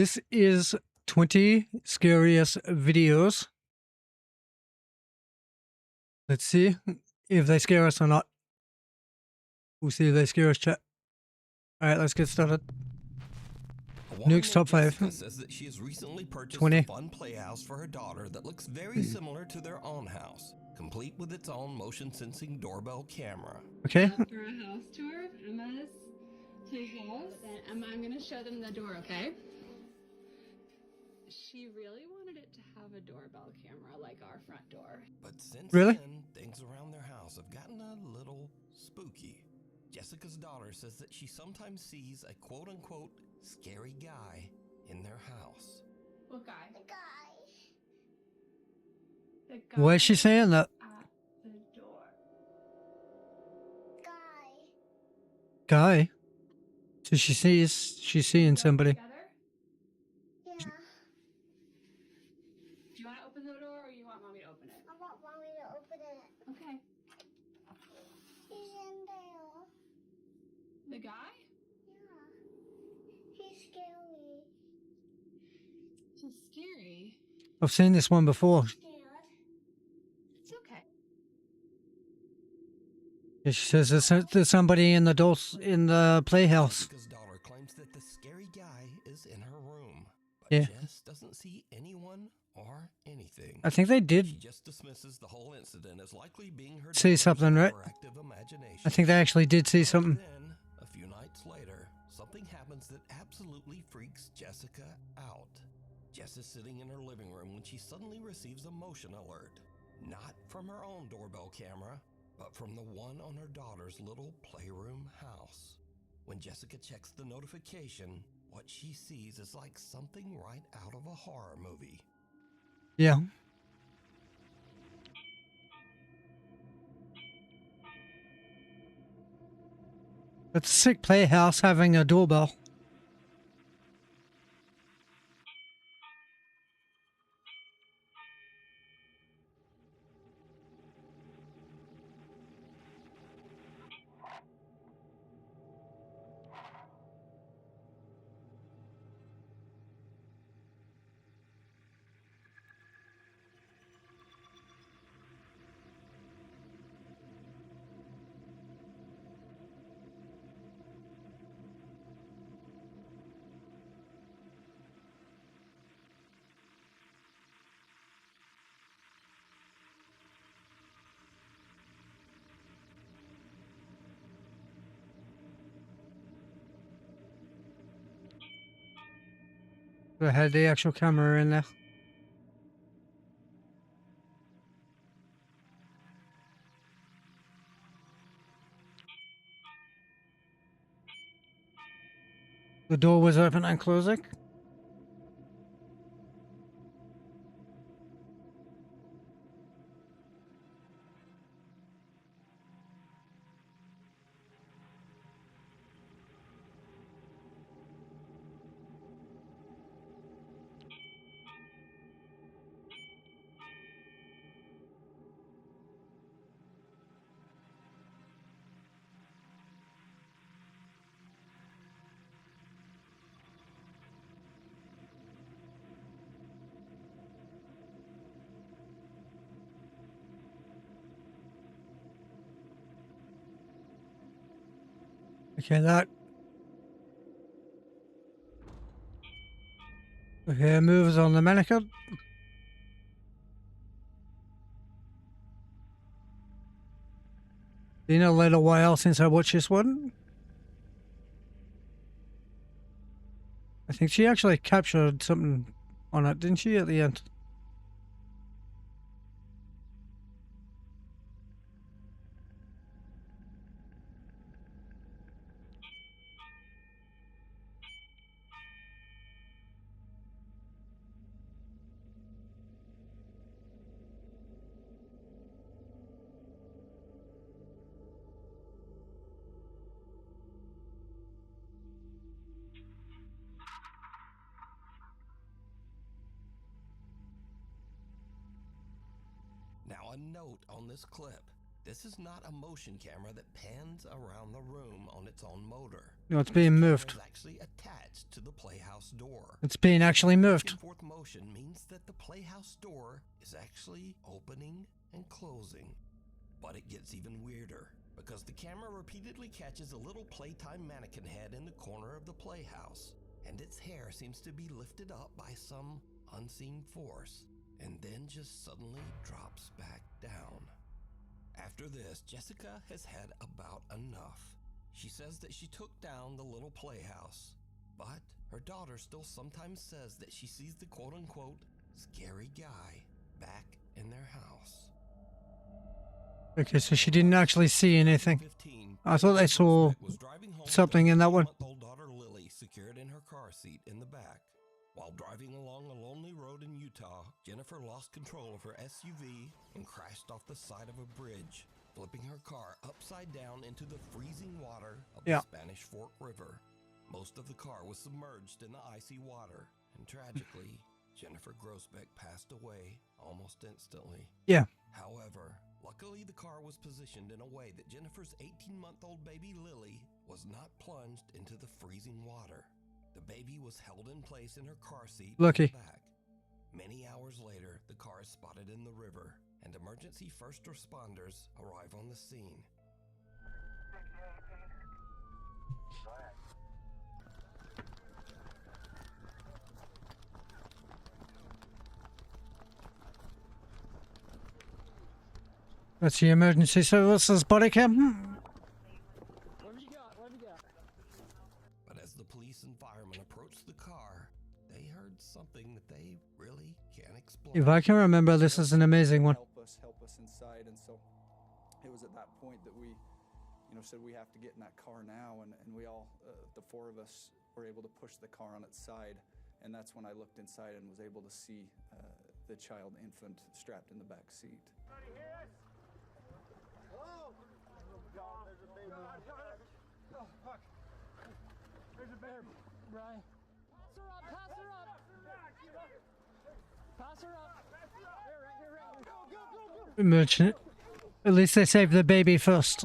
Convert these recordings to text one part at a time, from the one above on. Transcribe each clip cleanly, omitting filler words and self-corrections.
This is 20 scariest videos. Let's see if they scare us or not. We'll see if they scare us, chat. Alright, let's get started. Nuke's top 5. Jessica says that she has recently purchased 20. a fun playhouse for her daughter that looks very similar to their own house, complete with its own motion-sensing doorbell camera. Okay. For a house tour of Emma's playhouse. Then Emma, I'm gonna show them the door, okay? She really wanted it to have a doorbell camera like our front door. But since Really? then, things around their house have gotten a little spooky. Jessica's daughter says that she sometimes sees a quote-unquote scary guy in their house. What guy? The guy. Why is she saying that? At the door. Guy. So she's seeing somebody. Together? Yeah, Do you want to open the door or you want mommy to open it? I want mommy to open it. Okay. He's in there. The guy? Yeah. He's scary. He's scary. I've seen this one before. Scared. It's okay. Yeah, she says there's somebody in the playhouse. Jessica's daughter claims that the scary guy is in her room, but Yeah. Jess doesn't see anyone or anything. I think they She did just dismisses the whole incident as likely being her see daughter's something, right? overactive imagination. I think they actually did see something. Then, a few nights later, something happens that absolutely freaks Jessica out. Jess is sitting in her living room when she suddenly receives a motion alert. Not from her own doorbell camera, but from the one on her daughter's little playroom house. When Jessica checks the notification, what she sees is like something right out of a horror movie. Yeah. It's a sick playhouse having a doorbell. They had the actual camera in there. The door was open and closing. Okay, that. Okay, moves on the mannequin. Been a little while since I watched this one. I think she actually captured something on it, didn't she, at the end? Now, a note on this clip. This is not a motion camera that pans around the room on its own motor. No, it's being moved. It's actually attached to the playhouse door. It's being actually moved. Back and forth motion means that the playhouse door is actually opening and closing. But it gets even weirder, because the camera repeatedly catches a little playtime mannequin head in the corner of the playhouse, and its hair seems to be lifted up by some unseen force, and then just suddenly drops back down. After this, Jessica has had about enough. She says that she took down the little playhouse, but her daughter still sometimes says that she sees the quote-unquote scary guy back in their house. Okay, so she didn't actually see anything. 15, I thought I saw was driving home something with in her that one. 18-month-old daughter Lily secured in her car seat in the back. While driving along a lonely road in Utah, Jennifer lost control of her SUV and crashed off the side of a bridge, flipping her car upside down into the freezing water of the Spanish Fork River. Most of the car was submerged in the icy water, and tragically, Jennifer Groesbeck passed away almost instantly. Yeah. However, luckily the car was positioned in a way that Jennifer's 18-month-old baby Lily was not plunged into the freezing water. The baby was held in place in her car seat Lucky. in the back. Many hours later, the car is spotted in the river, and emergency first responders arrive on the scene. That's the emergency services body cam. But as the police and firemen approached the car, they heard something that they really can't explain. If I can remember, this is an amazing one. Help us inside. And so it was at that point that we, said we have to get in that car now. And we all, the four of us, were able to push the car on its side. And that's when I looked inside and was able to see the child infant strapped in the back seat. There's a bear, Brian. Pass her up. Pass her up. Here, go. Emergency. At least they saved the baby first.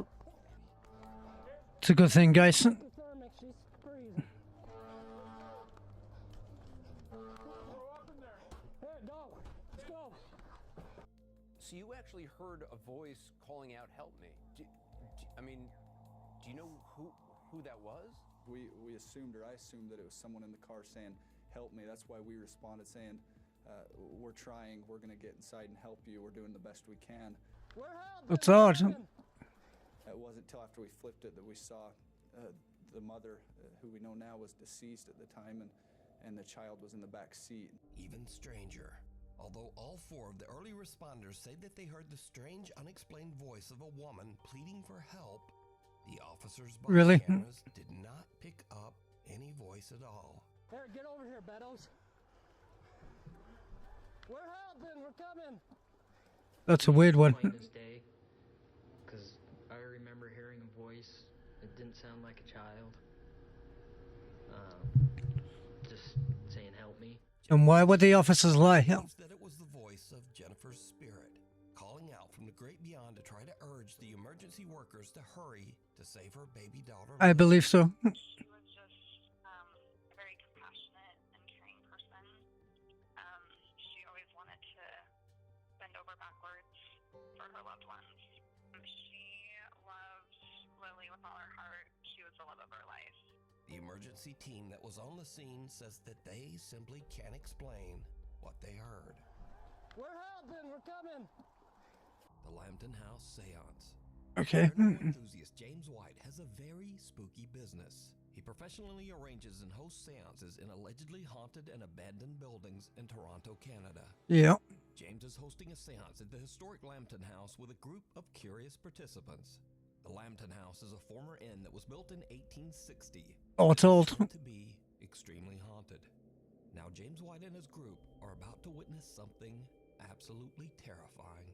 It's a good thing, guys. She's freezing. Here, go. Let's go. So you actually heard a voice calling out, "Help me." Do you know who that was? We assumed, or I assumed, that it was someone in the car saying, "Help me." That's why we responded saying, "We're trying. We're going to get inside and help you. We're doing the best we can." It's odd. It wasn't until after we flipped it that we saw the mother, who we know now was deceased at the time, and the child was in the back seat. Even stranger. Although all four of the early responders say that they heard the strange, unexplained voice of a woman pleading for help, the officers' body Really? cameras did not pick up any voice at all. Here, get over here, Beddoes. We're helping. We're coming. That's a weird one. Plain as day, because I remember hearing a voice. It didn't sound like a child. Just saying, "Help me." And why would the officers lie? Believes that it was the voice of Jennifer's spirit, calling out from the great beyond to try to urge the emergency workers to hurry to save her baby daughter. I believe so. She was just a very compassionate and caring person. She always wanted to bend over backwards for her loved ones. She loved Lily with all her heart. She was the love of her life. The emergency team that was on the scene says that they simply can't explain what they heard. We're helping. We're coming. The Lambton House Seance. Okay. Paranormal enthusiast James White has a very spooky business. He professionally arranges and hosts seances in allegedly haunted and abandoned buildings in Toronto, Canada. Yeah. James is hosting a seance at the historic Lambton House with a group of curious participants. The Lambton House is a former inn that was built in 1860. Oh, it's old. Said to be extremely haunted. Now James White and his group are about to witness something absolutely terrifying.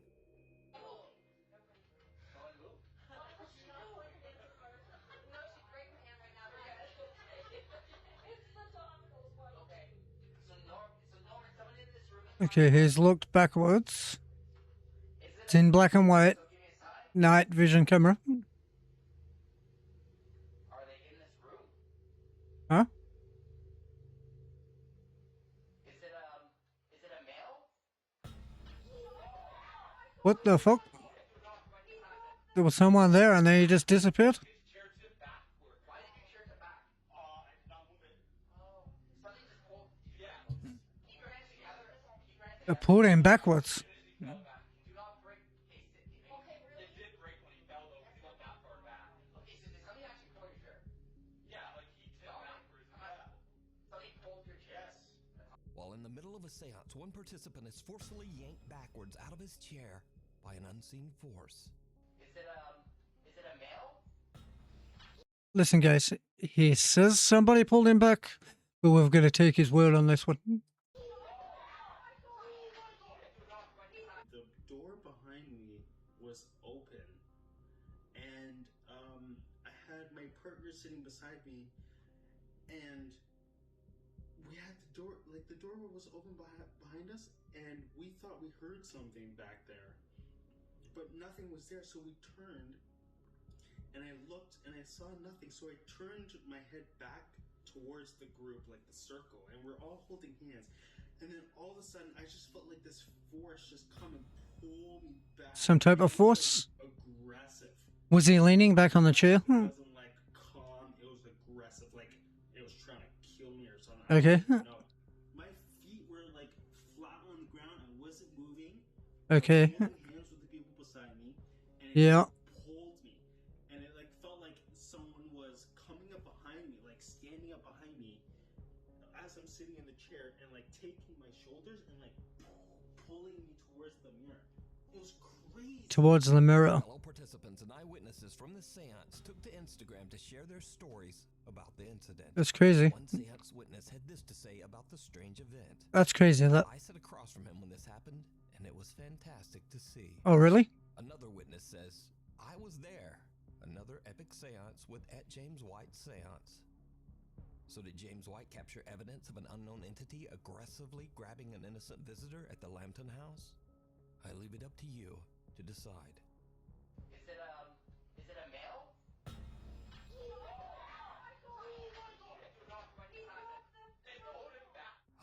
Okay, he's looked backwards. It's in black and white. night vision camera. Are they in this room? Huh? Is it a male? What the fuck? There was someone there and then he just disappeared? His chair tipped backward. Why did your chair tip back? I did not move it. Oh, something just pulled. Yeah. Keep your hands together. Keep your hands They together. pulled him backwards. Do not break. Hey, okay, really? It did break when he fell though, because he went that far back. Okay, so did somebody actually pull your chair? Yeah, like he tipped backwards. Somebody pulled your chair? Yes. While in the middle of a seance, one participant is forcefully yanked backwards out of his chair by an unseen force. Is it a male? Listen, guys, he says somebody pulled him back, but we're going to take his word on this one. The door behind me was open, and I had my partner sitting beside me, and we had the door, like the door was open behind us, and we thought we heard something back there, but nothing was there, so we turned, and I looked, and I saw nothing, so I turned my head back towards the group, like the circle, and we're all holding hands, and then all of a sudden, I just felt like this force just come and pull me back. Some type of It was, force? like, aggressive. Was he leaning back on the chair? It wasn't like calm, it was aggressive, like it was trying to kill me or something. Okay. No. My feet were like flat on the ground, I wasn't moving. Okay. I was holding hands with the people beside me, and it Yeah. pulled me. And it like felt like someone was coming up behind me, like standing up behind me as I'm sitting in the chair and like taking my shoulders and like pulling me towards the mirror. It was crazy. Towards the mirror. Fellow participants and eyewitnesses from the seance took to Instagram to share their stories about the incident. That's crazy. One seance witness had this to say about the strange event. That's crazy. That. I sat across from him when this happened, and it was fantastic to see. Oh, really? Another witness says, I was there. Another epic seance with @James White seance. So did James White capture evidence of an unknown entity aggressively grabbing an innocent visitor at the Lambton house? I leave it up to you to decide. Is it a male?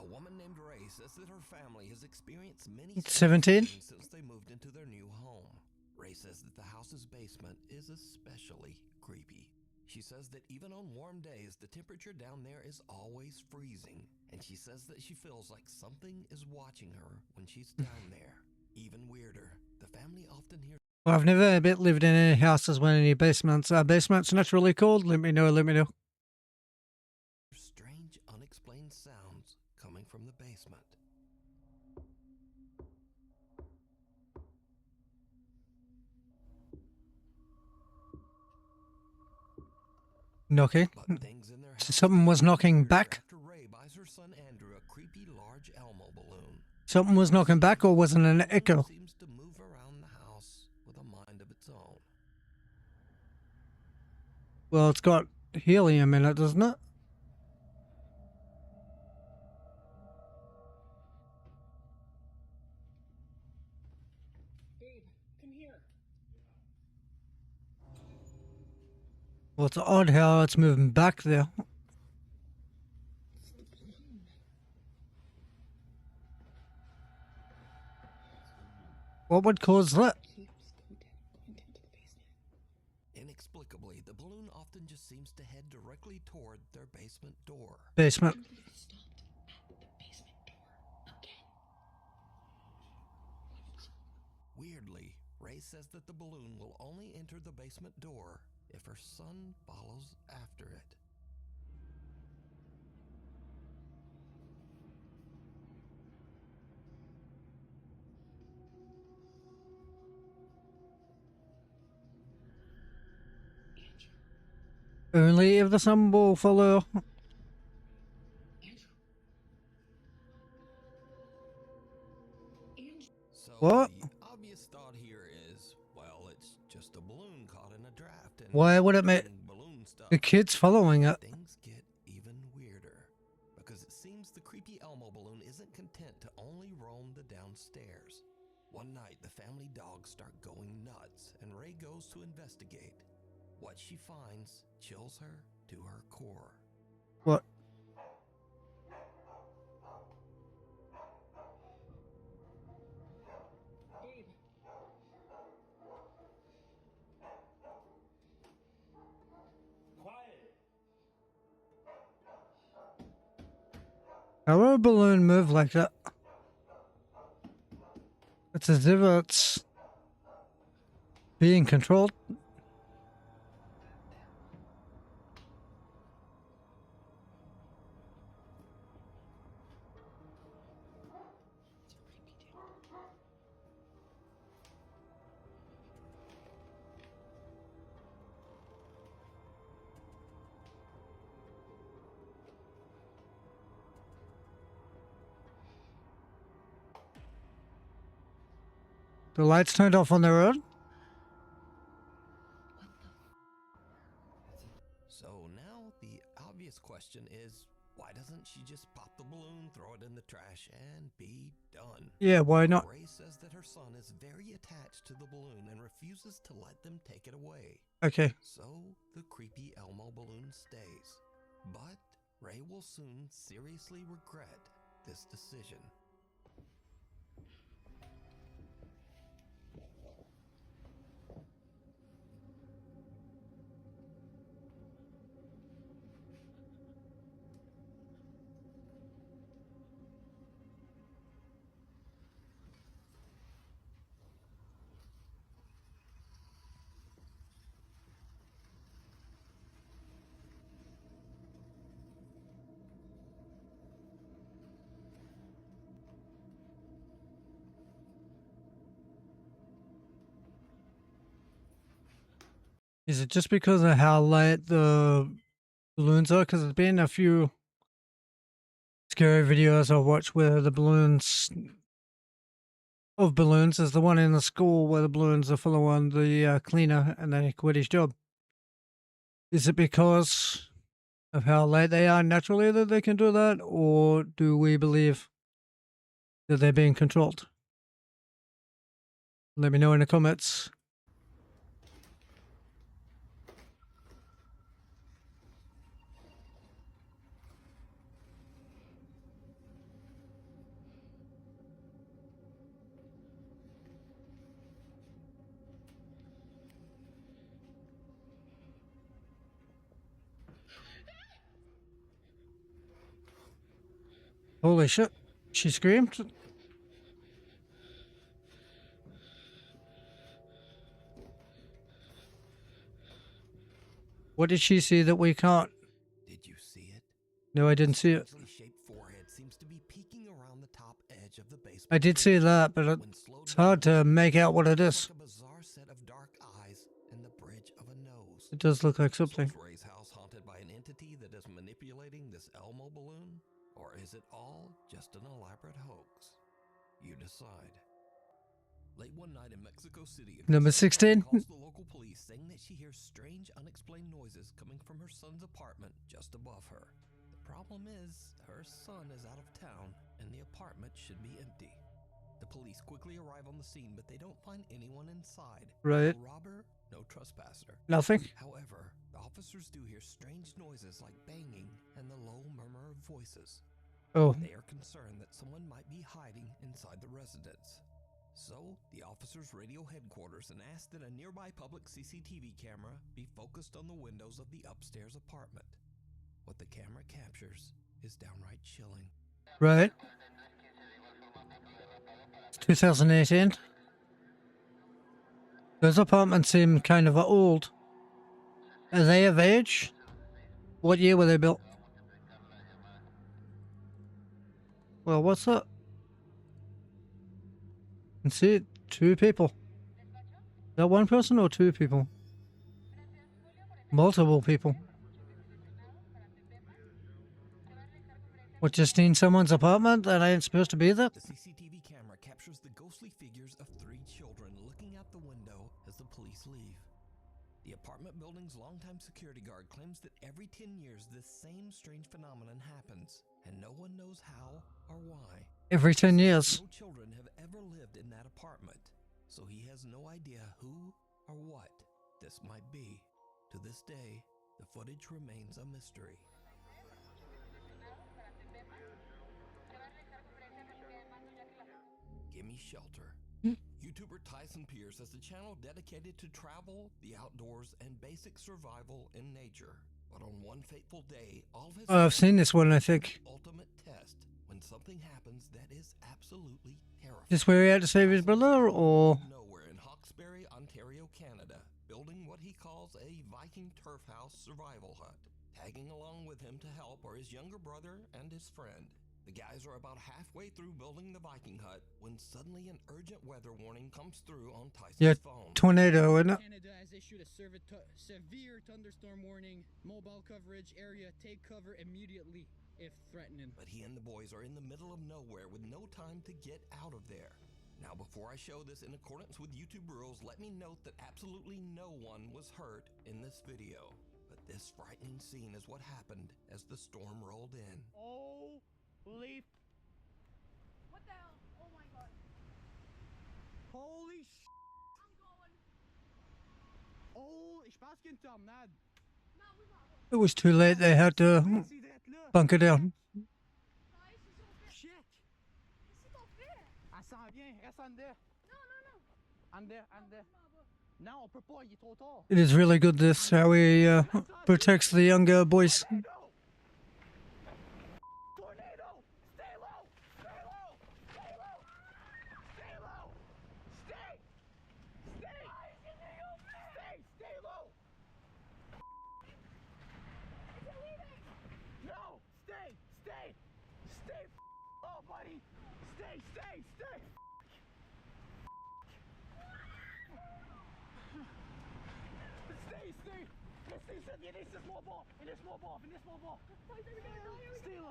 A woman named Ray says that her family has experienced many 17? since they moved into their new home. Ray says that the house's basement is especially creepy. She says that even on warm days, the temperature down there is always freezing, and she says that she feels like something is watching her when she's down there. Even weirder, the family often hears Well, I've never lived in any houses with any basements. Basements naturally cold? Let me know, let me know. strange, unexplained sounds coming from the basement. Knocking. But things in their house Something was knocking back. after Ray buys her son Andrew a creepy large Elmo balloon. Something was knocking back, or was it an echo? Seems to move around the house with a mind of its own. Well, it's got helium in it, doesn't it? Babe, come here. Well, it's odd how it's moving back there. What would cause that? Inexplicably, the balloon often just seems to head directly toward their basement door. Basement. Weirdly, Ray says that the balloon will only enter the basement door if her son follows after it. Only if the sun will follow. So What? the obvious thought here is, well, it's just a balloon caught in a draft. And Why would it make balloon stuff. the kids following it? Things get even weirder, because it seems the creepy Elmo balloon isn't content to only roam the downstairs. One night, the family dogs start going nuts, and Ray goes to investigate. What she finds chills her to her core. What? How would a balloon move like that? It's as if it's being controlled. The lights turned off on their own? So now the obvious question is, why doesn't she just pop the balloon, throw it in the trash, and be done? Yeah, why not? Ray says that her son is very attached to the balloon and refuses to let them take it away. Okay. So the creepy Elmo balloon stays. But Ray will soon seriously regret this decision. Is it just because of how late the balloons are? Because there's been a few scary videos I've watched where the balloons of balloons. There's the one in the school where the balloons are full on the cleaner and then he quit his job. Is it because of how late they are naturally that they can do that, or do we believe that they're being controlled? Let me know in the comments. Holy shit, she screamed. What did she see that we can't? Did you see it? No, I didn't see it. Shaped forehead seems to be peeking around the top edge of the basement. I did see that, but it's hard to make out what it is. A bizarre set of dark eyes and the bridge of a nose. It does look like something. Is Ray's house haunted by an entity that is manipulating this Elmo balloon? Or is it all just an elaborate hoax? You decide. Late one night in Mexico City, Number 16. calls the local police saying that she hears strange, unexplained noises coming from her son's apartment just above her. The problem is, her son is out of town and the apartment should be empty. The police quickly arrive on the scene, but they don't find anyone inside. Right. No robber, no trespasser. Nothing. However, the officers do hear strange noises like banging and the low murmur of voices. Oh. They are concerned that someone might be hiding inside the residence. So, the officers radio headquarters and ask that a nearby public CCTV camera be focused on the windows of the upstairs apartment. What the camera captures is downright chilling. Right. It's 2018. Those apartments seem kind of old. Are they of age? What year were they built? Well, what's that? I can see it. 2 people. Is that 1 person or 2 people? Multiple people. What, just in someone's apartment that ain't supposed to be there? The CCTV camera captures the ghostly figures of 3 children looking out the window as the police leave. The apartment building's longtime security guard claims that every 10 years this same strange phenomenon happens, and no one knows how or why. every 10 years. No children have ever lived in that apartment, so he has no idea who or what this might be. To this day, the footage remains a mystery. Gimme Shelter. YouTuber Tyson Pierce has a channel dedicated to travel, the outdoors, and basic survival in nature. But on one fateful day, all of his Oh, I've seen this one, I think. ultimate test when something happens that is absolutely terrifying. This where he had to save his brother, or Nowhere in Hawkesbury, Ontario, Canada, building what he calls a Viking turf house survival hut. Tagging along with him to help are his younger brother and his friend. The guys are about halfway through building the Viking hut when suddenly an urgent weather warning comes through on Tyson's yeah, phone. tornado, isn't it? Canada has issued a severe thunderstorm warning. Mobile coverage area, take cover immediately if threatening. But he and the boys are in the middle of nowhere with no time to get out of there. Now, before I show this in accordance with YouTube rules, let me note that absolutely no one was hurt in this video. But this frightening scene is what happened as the storm rolled in. Holy. What the hell? Oh my god. Holy sh. I'm going. Oh, ich passe qu'une tornade. It was too late. They had to bunker down. Shit. Elle s'en vient. Reste en dedans. En dedans, en dedans. Non, on peut pas. Il est trop tard. It is really good, this, how he protects the younger boys.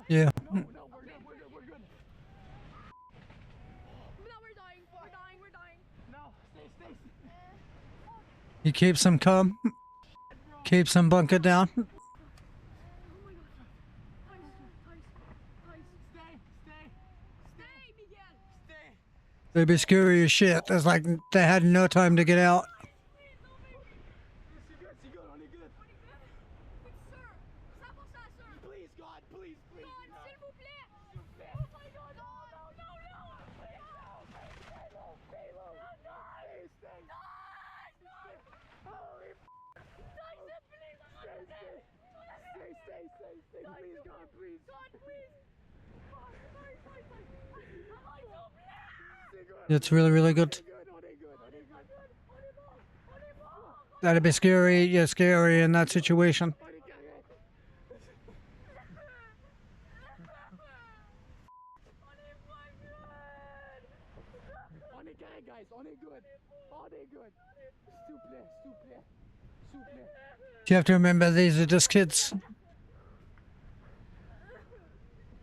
Yeah. No, we're good. No, we're dying. No, stay. He keeps them calm. Keeps them bunkered down. Oh my god. Stay, Miguel. Stay. They'd be scary as shit. It's like they had no time to get out. It's really, really good. That'd be scary. Yeah, scary in that situation. You have to remember, these are just kids.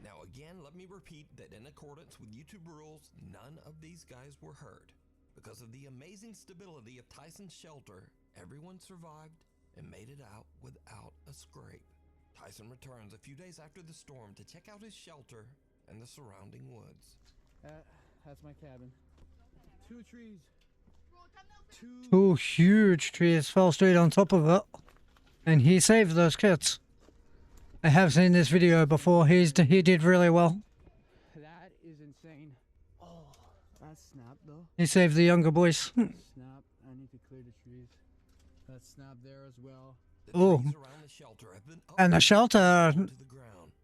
Now again, let me repeat that in accordance with YouTube rules, none of these guys were hurt. Because of the amazing stability of Tyson's shelter, everyone survived and made it out without a scrape. Tyson returns a few days after the storm to check out his shelter and the surrounding woods. That's my cabin. 2 trees. Two huge trees fell straight on top of it. And he saved those kids. I have seen this video before. He did really well. That is insane. Oh, that's snap though. He saved the younger boys. Snap. I need to clear the trees. That's snap there as well. Oh. And the shelter,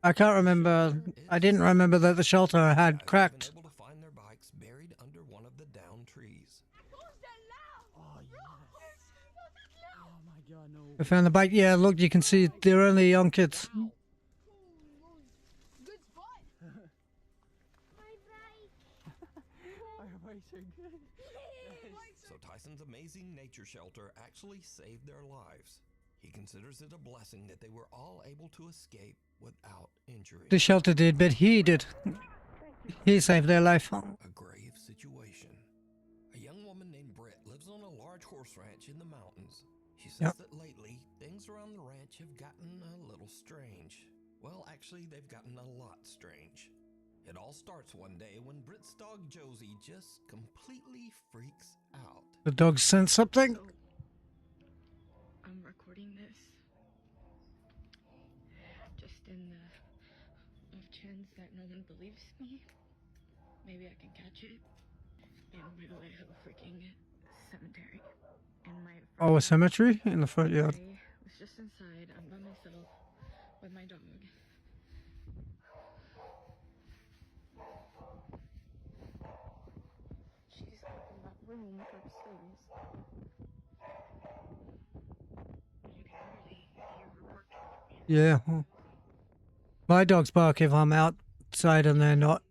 I can't remember. I didn't remember that the shelter had cracked. Able to find their bikes buried under one of the downed trees. Oh yes. Oh my god, no. I found the bike. Yeah, look, you can see they're only young kids. Good spot. My bike. Our bikes are good. So Tyson's amazing nature shelter actually saved their lives. He considers it a blessing that they were all able to escape without injury. The shelter did, but he did. He saved their life. A grave situation. A young woman named Britt lives on a large horse ranch in the mountains. She says that lately, things around the ranch have gotten a little strange. Well, actually, they've gotten a lot strange. It all starts one day when Britt's dog Josie just completely freaks out. The dog sent something? So, I'm recording this just in the off chance that no one believes me. Maybe I can catch it in real life of a freaking cemetery. And my Oh, a cemetery in the front yard. I was just inside. I'm by myself with my dog. She's up in that room upstairs. You can really hear her barking. Yeah. My dogs bark if I'm outside and they're not.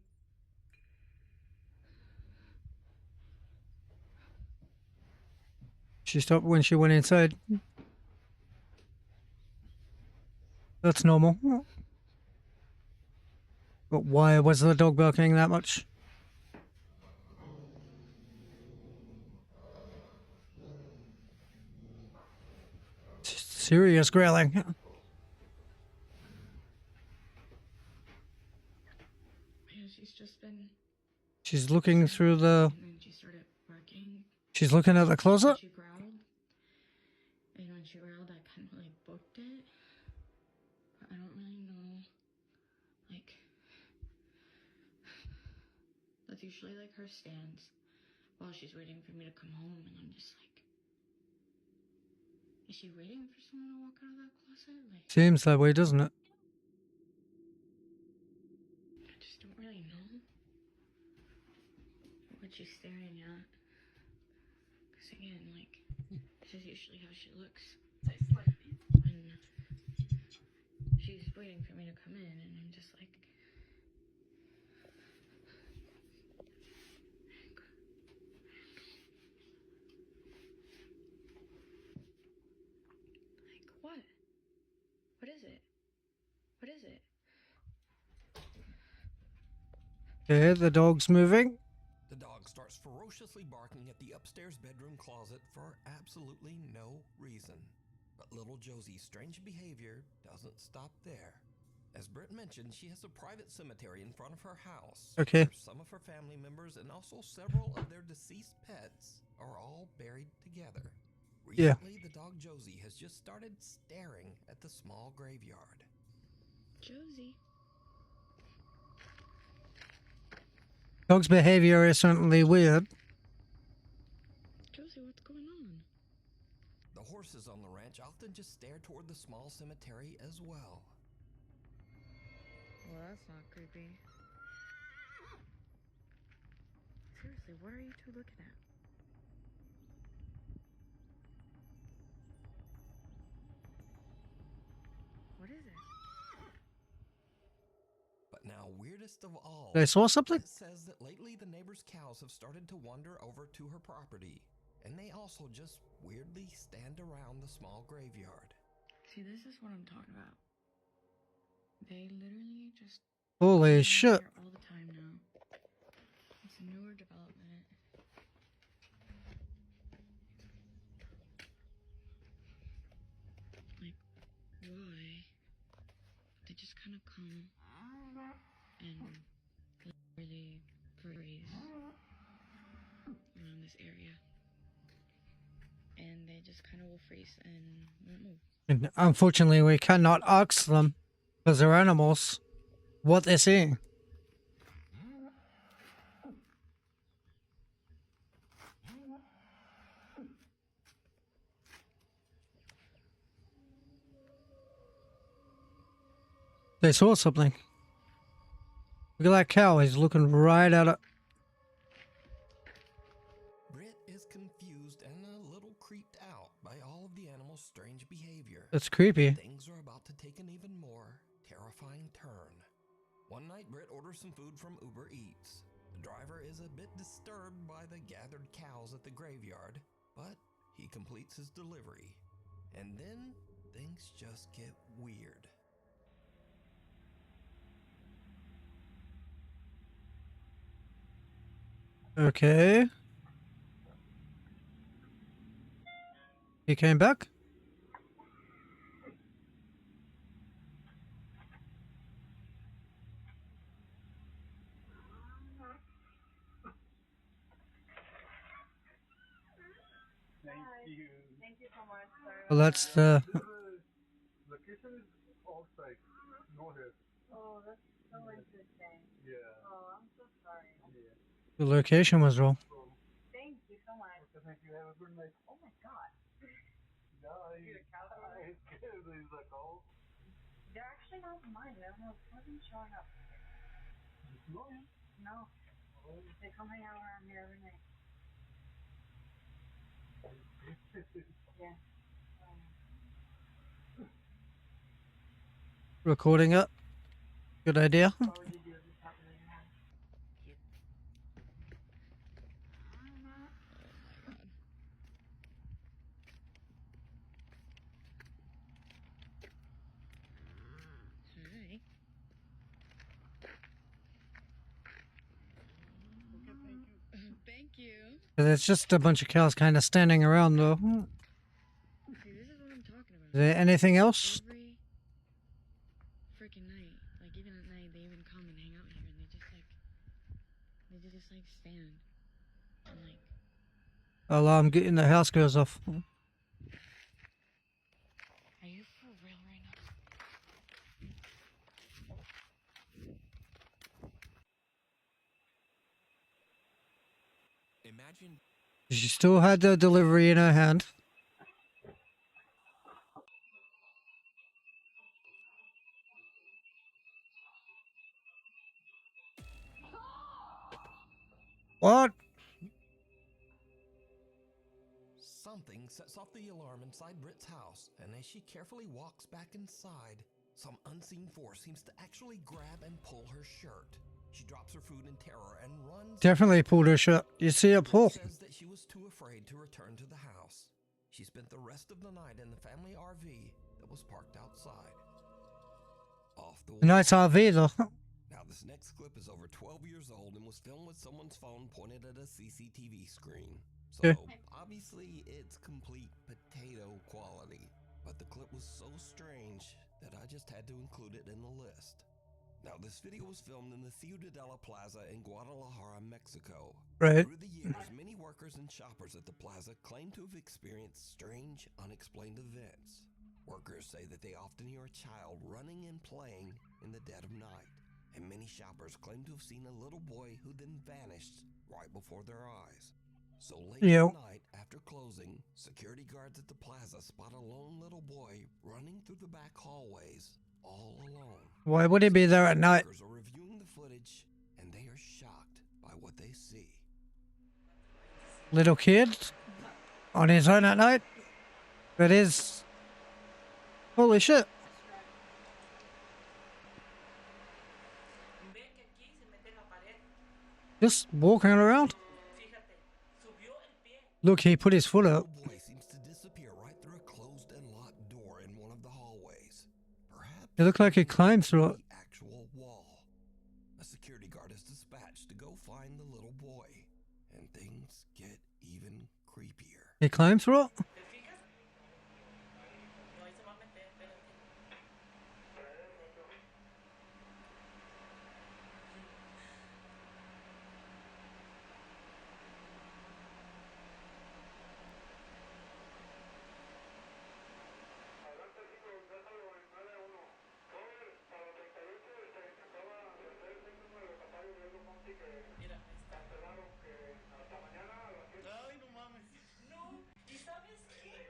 She stopped when she went inside. That's normal. But why was the dog barking that much? Serious growling. Yeah, she's just been. She's looking through the. And then she started barking. She's looking at the closet? She growled. And when she growled, I kind of like booked it. But I don't really know. Like. That's usually like her stance while she's waiting for me to come home. And I'm just like. Is she waiting for someone to walk out of that closet? Like. Seems that way, doesn't it? I just don't really know what she's staring at. Because again, like, this is usually how she looks. When she's waiting for me to come in, and I'm just like. Like, what? What is it? What is it? Okay, the dog's moving. The dog starts ferociously barking at the upstairs bedroom closet for absolutely no reason. But little Josie's strange behavior doesn't stop there. As Britt mentioned, she has a private cemetery in front of her house. Okay. Where some of her family members and also several of their deceased pets are all buried together. Yeah. Recently, the dog Josie has just started staring at the small graveyard. Josie. Dog's behavior is certainly weird. Josie, what's going on? The horses on the ranch often just stare toward the small cemetery as well. Well, that's not creepy. Seriously, what are you two looking at? What is it? But now, weirdest of all, They saw something? it says that lately the neighbor's cows have started to wander over to her property, and they also just weirdly stand around the small graveyard. See, this is what I'm talking about. They literally just Holy shit. here all the time now. It's a newer development. Like, why? They just kind of come and literally freeze around this area. And they just kind of will freeze and won't move. And unfortunately, we cannot ask them, because they're animals, what they're seeing. They saw something. Look at that cow, he's looking right at it. Britt is confused and a little creeped out by all of the animal's strange behavior. That's creepy. Things are about to take an even more terrifying turn. One night, Britt orders some food from Uber Eats. The driver is a bit disturbed by the gathered cows at the graveyard, but he completes his delivery. And then things just get weird. Okay. He came back? you. Thank you so much. Sorry Well, about that's that. the. Location is outside. North. Oh, that's so interesting. Yeah. Oh, I'm so sorry. The location was wrong. Thank you so much. Thank you. Have a good night. Oh my god. No, he's good. He's like, oh. They're actually not mine. They don't wasn't showing up. No, yeah. No. They come hang out around here every night. Yeah. Recording it. Good idea. What would you do if this happened in your house? Hi. Thank you. 'Cause it's just a bunch of cows kind of standing around though. See, this is what I'm talking about. Is there anything else? Every freaking night, like even at night, they even come and hang out here, and they just like stand and like. Alarm getting the house goes off. Are you for real right now? Imagine She still had the delivery in her hand. What? something sets off the alarm inside Britt's house, and as she carefully walks back inside, some unseen force seems to actually grab and pull her shirt. She drops her food in terror and runs. Definitely pulled her shirt. You see it pull. Says that she was too afraid to return to the house. She spent the rest of the night in the family RV that was parked outside. Off the Nice RV though. Now this next clip is over 12 years old and was filmed with someone's phone pointed at a CCTV screen. So obviously it's complete potato quality, but the clip was so strange that I just had to include it in the list. Now this video was filmed in the Ciudadela Plaza in Guadalajara, Mexico. Right. Through the years, many workers and shoppers at the plaza claim to have experienced strange, unexplained events. Workers say that they often hear a child running and playing in the dead of night, and many shoppers claim to have seen a little boy who then vanished right before their eyes. So late at night, after closing, security guards at the plaza spot a lone little boy running through the back hallways, all alone. Why would he be there at night? Workers are reviewing the footage, and they are shocked by what they see. Little kid on his own at night. That is. Holy shit. Just walking around. Look, he put his foot up. The boy seems to disappear right through a closed and locked door in one of the hallways. Perhaps It looked like he climbed through it. the actual wall. A security guard is dispatched to go find the little boy, and things get even creepier. He climbed through it? Ay, no mames. No, ¿y sabes qué?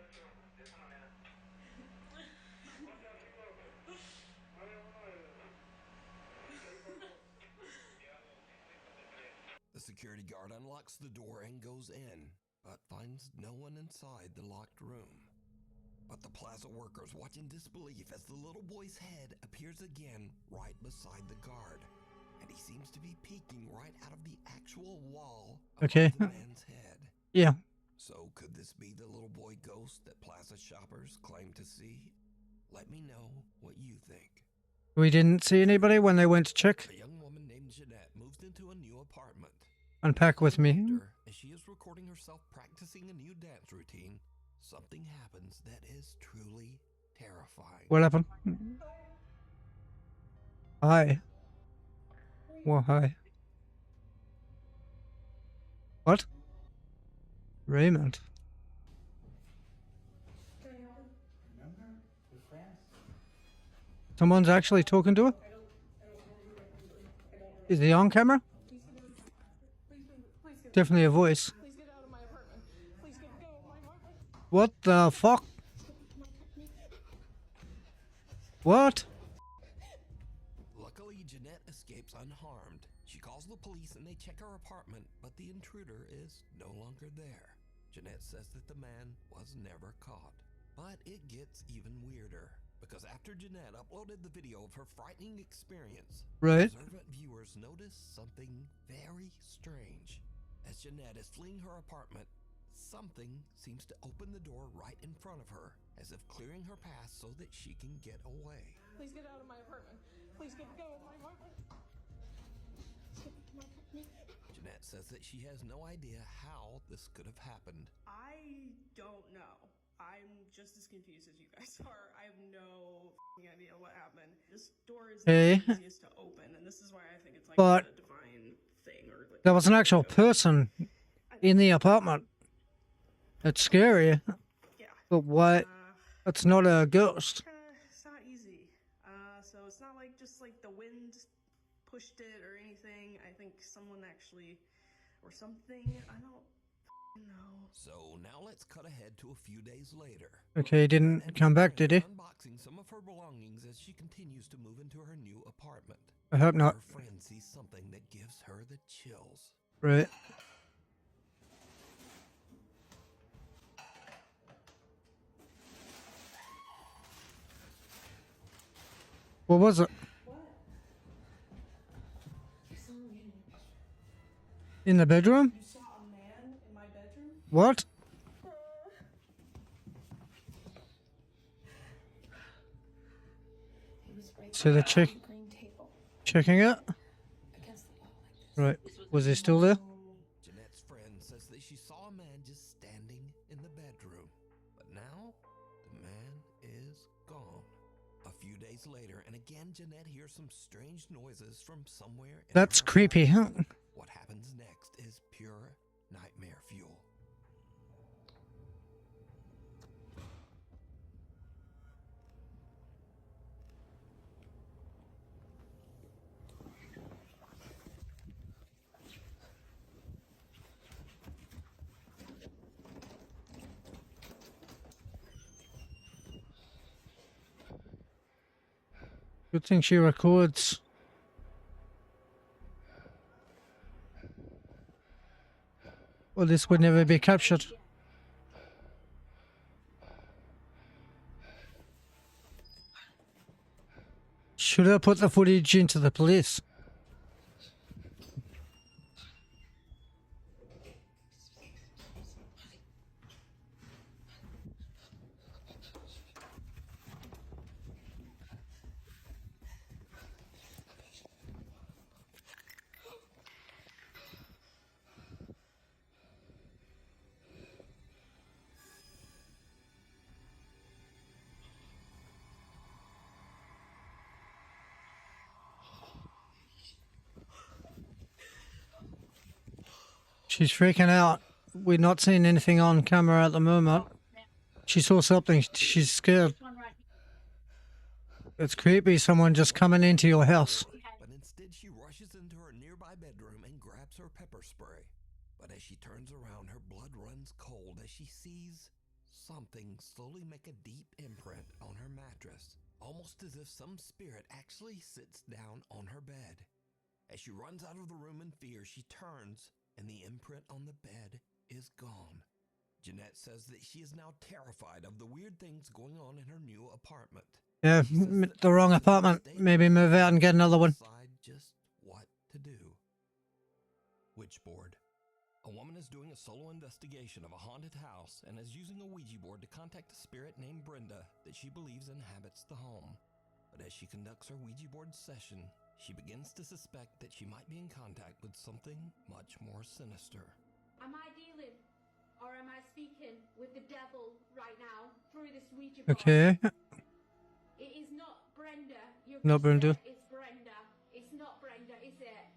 The security guard unlocks the door and goes in, but finds no one inside the locked room. But the plaza workers watch in disbelief as the little boy's head appears again right beside the guard, and he seems to be peeking right out of the actual wall above Okay. the man's head. Yeah. So could this be the little boy ghost that plaza shoppers claim to see? Let me know what you think. We didn't see anybody when they went to check. A young woman named Jeanette moves into a new apartment. Unpack with me. As she is recording herself practicing a new dance routine, something happens that is truly terrifying. What happened? Hi. Well, hi. What? Raymond. Remember? We're friends. Someone's actually talking to her? Is he on camera? Definitely a voice. What the fuck? What? Luckily, Jeanette escapes unharmed. She calls the police and they check her apartment, but the intruder is no longer there. Jeanette says that the man was never caught. But it gets even weirder, because after Jeanette uploaded the video of her frightening experience, Right. observant viewers notice something very strange. As Jeanette is fleeing her apartment, something seems to open the door right in front of her, as if clearing her path so that she can get away. Please get out of my apartment. Please get out of my apartment. Jeanette says that she has no idea how this could have happened. I don't know. I'm just as confused as you guys are. I have no idea what happened. This door is Hey. the easiest to open, and this is why I think it's like But a divine thing. Or like there was an actual person in the apartment. It's scary. But what? It's not a ghost. it's not easy. So it's not like just like the wind pushed it or anything. I think someone actually, or something. I don't know. So now let's cut ahead to a few days later. Okay, he didn't come back, did he? Unboxing some of her belongings as she continues to move into her new apartment. I hope not. Her friend sees something that gives her the chills. Right. What was it? In the bedroom? You saw a man in my bedroom? What? So they're checking it? Right. Was he still there? Jeanette's friend says that she saw a man just standing in the bedroom. But now, the man is gone. A few days later, and again Jeanette hears some strange noises from somewhere in That's her creepy, huh? apartment. What happens next is pure nightmare fuel. Good thing she records. Well, this would never be captured. Should I put the footage into the police? She's freaking out. We're not seeing anything on camera at the moment. She saw something. She's scared. It's creepy, someone just coming into your house. But instead she rushes into her nearby bedroom and grabs her pepper spray. But as she turns around, her blood runs cold as she sees something slowly make a deep imprint on her mattress, almost as if some spirit actually sits down on her bed. As she runs out of the room in fear, she turns, and the imprint on the bed is gone. Jeanette says that she is now terrified of the weird things going on in her new apartment. Yeah, the wrong apartment. Maybe move out and get another one. Decide just what to do. Witchboard. A woman is doing a solo investigation of a haunted house and is using a Ouija board to contact a spirit named Brenda that she believes inhabits the home. But as she conducts her Ouija board session, she begins to suspect that she might be in contact with something much more sinister. Am I dealing or am I speaking with the devil right now through this Ouija board? Okay. It is not Brenda. You've Not just Brenda. said it's Brenda. It's not Brenda, is it?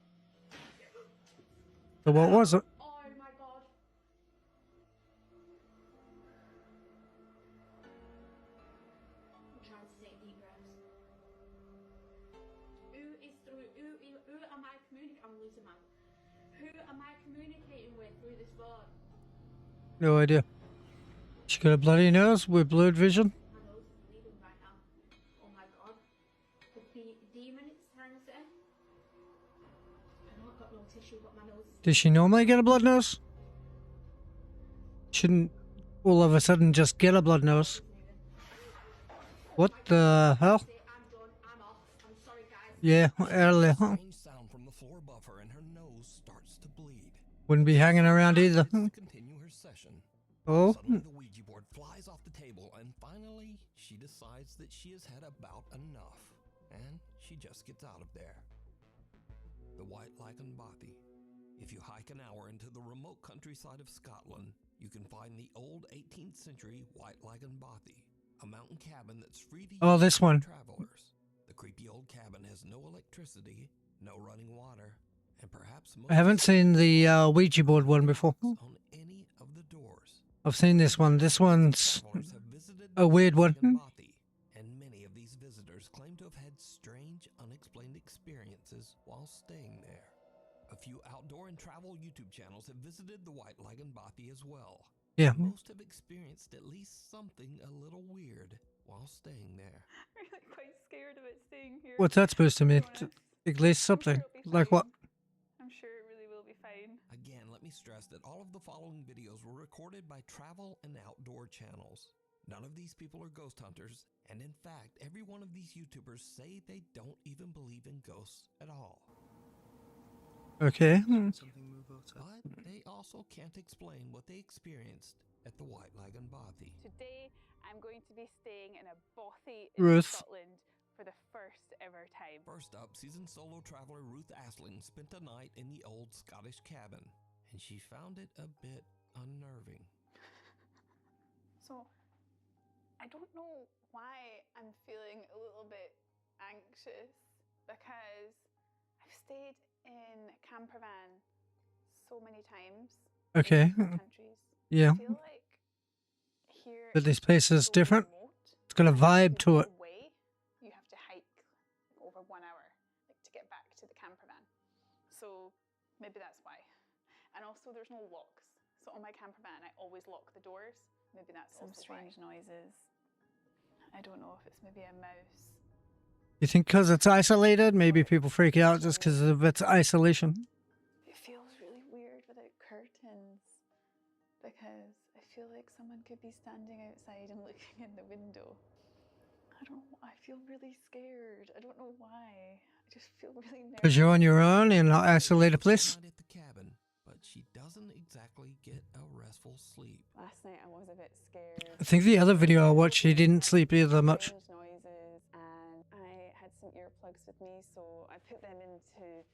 So what was it? Oh my god. I'm losing my. Who am I communicating with through this phone? No idea. She got a bloody nose with blurred vision. My nose is bleeding right now. Oh my god. The demon it's trying to say. I know I've got no tissue, but my nose. Does she normally get a blood nose? Shouldn't all of a sudden just get a blood nose. What the hell? Yeah, earlier. Huh? Strange sound from the floor above her, and her nose starts to bleed. Wouldn't be hanging around either. Continue her session. Oh. Suddenly the Ouija board flies off the table, and finally she decides that she has had about enough, and she just gets out of there. The White Lichen Bothy. If you hike an hour into the remote countryside of Scotland, you can find the old 18th century White Lichen Bothy, a mountain cabin that's free to use Oh, this for one. travelers. The creepy old cabin has no electricity, no running water, and perhaps I haven't seen the Ouija board one before. on any of the doors. I've seen this one. This one's a weird one. And many of these visitors claim to have had strange, unexplained experiences while staying there. A few outdoor and travel YouTube channels have visited the White Lichen Bothy as well. Yeah. Most have experienced at least something a little weird while staying there. I'm really quite scared of it staying here. What's that supposed to mean? At least something. Like what? I'm sure it really will be fine. Again, let me stress that all of the following videos were recorded by travel and outdoor channels. None of these people are ghost hunters, and in fact, every one of these YouTubers say they don't even believe in ghosts at all. Okay. But they also can't explain what they experienced at the White Lichen Bothy. Today, I'm going to be staying in a bothy in Ruth. Scotland for the first ever time. First up, seasoned solo traveler Ruth Asling spent a night in the old Scottish cabin, and she found it a bit unnerving. So, I don't know why I'm feeling a little bit anxious because I've stayed in campervan so many times. Okay. In different countries. Yeah. I feel like here But this place is different. It's got a vibe to it. away, you have to hike over 1 hour to get back to the campervan. So maybe that's why. And also there's no locks. So on my campervan I always lock the doors. Maybe that's some strange noises. I don't know if it's maybe a mouse. You think because it's isolated, maybe people freak out just because of its isolation? It feels really weird without curtains because I feel like someone could be standing outside and looking in the window. I don't know. I feel really scared. I don't know why. I just feel really nervous. Because you're on your own in an isolated place? At the cabin, but she doesn't exactly get a restful sleep. Last night I was a bit scared. I think the other video I watched, she didn't sleep either much. Strange noises, and I had some earplugs with me, so I put them in to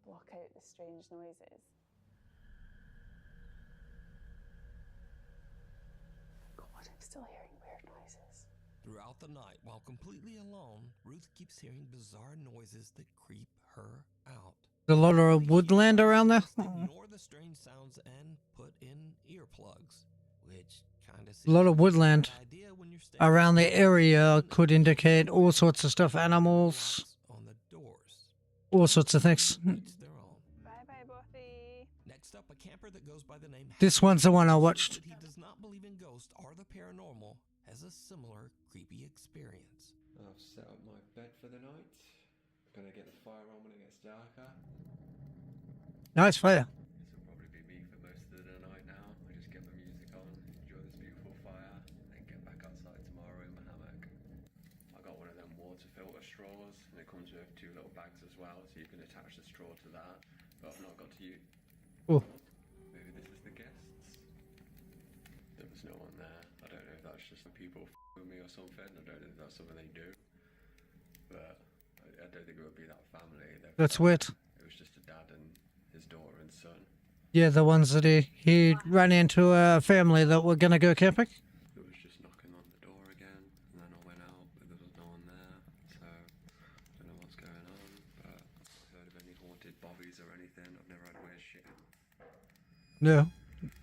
block out the strange noises. God, I'm still hearing weird noises. Throughout the night, while completely alone, Ruth keeps hearing bizarre noises that creep her out. There's a lot of woodland around there. Ignore the strange sounds and put in earplugs, which kind of A lot of woodland around the area could indicate all sorts of stuff, animals, all sorts of things. Bye-bye, Bothy. Next up, a camper that goes by the name This one's the one I watched. He does not believe in ghosts or the paranormal, has a similar creepy experience. I've set up my bed for the night. Gonna get the fire on when it gets darker. Nice fire. This will probably be me for most of the night now. I just get the music on, enjoy this beautiful fire, then get back outside tomorrow in my hammock. I got one of them water filter straws, and it comes with 2 little bags as well, so you can attach the straw to that. But I've not got to use. Oh. Maybe this is the guests. There was no one there. I don't know if that's just people with me or something. I don't know if that's something they do. But I don't think it would be that family. That's weird. It was just a dad and his daughter and son. Yeah, the ones that he ran into a family that were going to go camping. It was just knocking on the door again, and then I went out, but there was no one there, so I don't know what's going on, but I've heard of any haunted bobbies or anything. I've never had weird shit. No.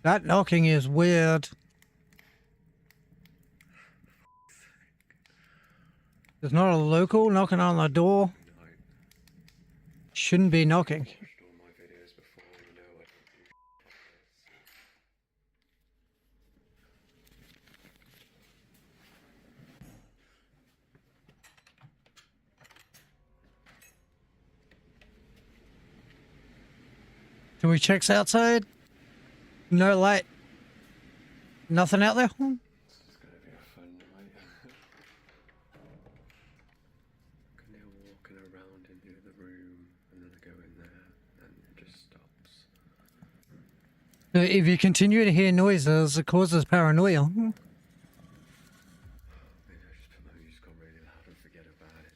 That knocking is weird. There's not a local knocking on the door. shouldn't be knocking. Watched all my videos before, you know I don't do shit like this. Can we check outside? No light. Nothing out there? This is gonna be a fun night. Now walking around into the room, and then I go in there, and it just stops. If you continue to hear noises, it causes paranoia. Maybe I just put my music on really loud and forget about it.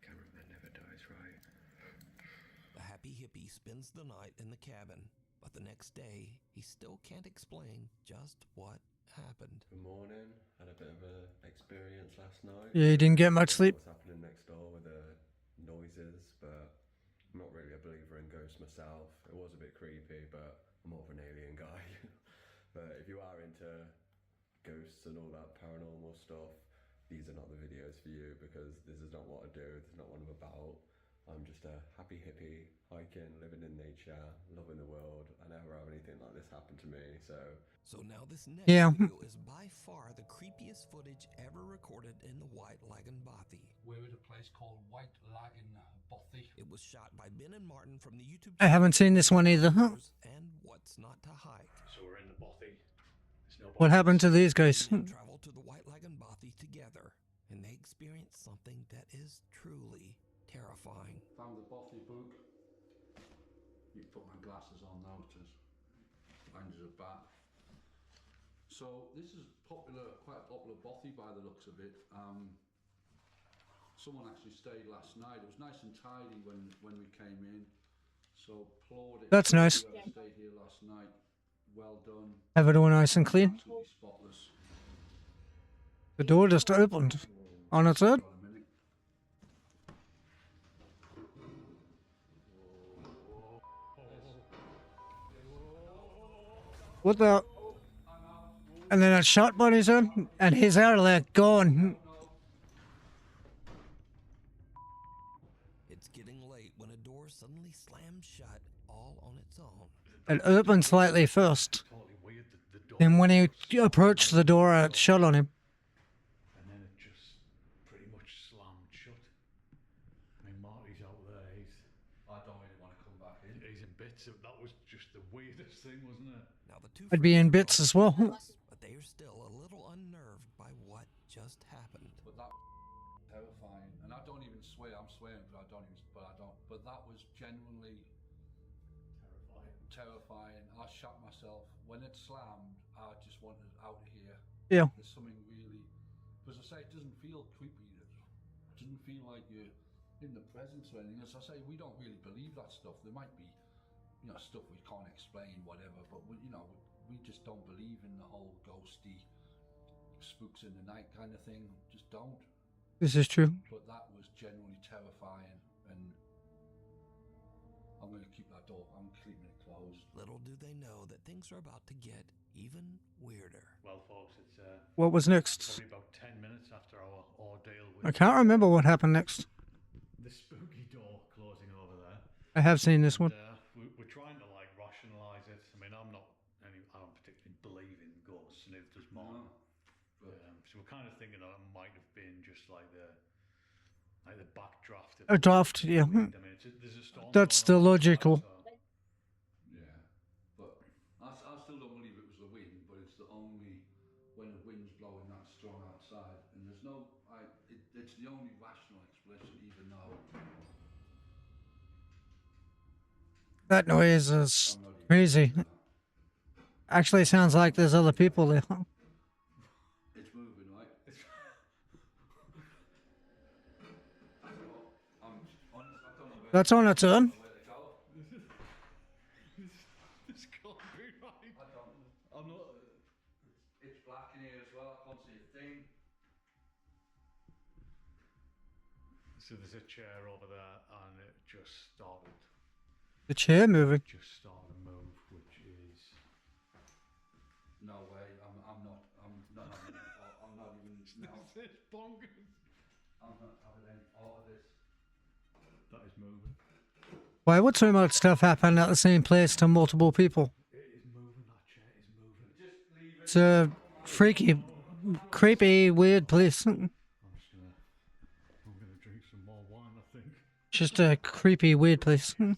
Cameraman never dies, right? The happy hippie spends the night in the cabin, but the next day he still can't explain just what happened. Good morning. Had a bit of an experience last night. Yeah, you didn't get much sleep. What's happening next door with the noises, but I'm not really a believer in ghosts myself. It was a bit creepy, but I'm more of an alien guy. But if you are into ghosts and all that paranormal stuff, these are not the videos for you, because this is not what I do. This is not what I'm about. I'm just a happy hippie, hiking, living in nature, loving the world. I never have anything like this happen to me, so... So now this next Yeah. video is by far the creepiest footage ever recorded in the White Lagoon Bothy. We're at a place called White Lagoon Bothy. It was shot by Ben and Martin from the YouTube I haven't seen this one either. Huh? and What's Not to Hike. So we're in the Bothy. What happened to these guys? They traveled to the White Lagoon Bothy together, and they experienced something that is truly terrifying. Found the Bothy book. You put my glasses on now to find it back. So this is popular, quite a popular Bothy by the looks of it. Someone actually stayed last night. It was nice and tidy when we came in. So applaud it. That's nice. Whoever stayed here last night. Well done. Have it all nice and clean. Absolutely spotless. The door just opened on its own. What the? And then it shot on his own, and he's out of there, gone. It's getting late when a door suddenly slams shut all on its own. It opened slightly first. Then when he approached the door, it shut on him. And then it just pretty much slammed shut. I mean, Marty's out there. I don't really want to come back in. He's in bits. That was just the weirdest thing, wasn't it? Now the two I'd be in bits as well. but they are still a little unnerved by what just happened. But that was terrifying. And I don't even swear. I'm swearing, but I don't. But that was genuinely terrifying. I shot myself. When it slammed, I just wanted out of here. Yeah. There's something really, because I say it doesn't feel creepy. It doesn't feel like you're in the presence or anything. As I say, we don't really believe that stuff. There might be, stuff we can't explain, whatever. But we just don't believe in the whole ghosty, spooks in the night kind of thing. Just don't. This is true. But that was genuinely terrifying, and I'm going to keep that door. I'm keeping it closed. Little do they know that things are about to get even weirder. Well, folks, it's What was next? probably about 10 minutes after our ordeal with I can't remember what happened next. the spooky door closing over there. I have seen this one. We're trying to rationalise it. I mean, I don't particularly believe in ghosts, and neither does Martin. So we're kind of thinking that it might have been just like the backdraft. A draft, yeah. I mean, there's a storm That's the going on logical. outside, yeah, but I still don't believe it was the wind, but it's the only when the wind's blowing that strong outside, and there's no, it's the only rational explanation, even though That noise is crazy. Actually sounds like there's other people there. it's moving, right? That's on its own. This can't be right. I'm not. It's black in here as well. I can't see a thing. So there's a chair over there, and it just started. The chair moving. Just started to move, which is no way. I'm not even. No. This is bonkers. I'm not having any part of this. That is moving. Why would so much stuff happen at the same place to multiple people? It is moving. That chair is moving. Just leave it. It's a freaky, creepy, weird place. I'm gonna drink some more wine, I think. Just a creepy, weird place. No,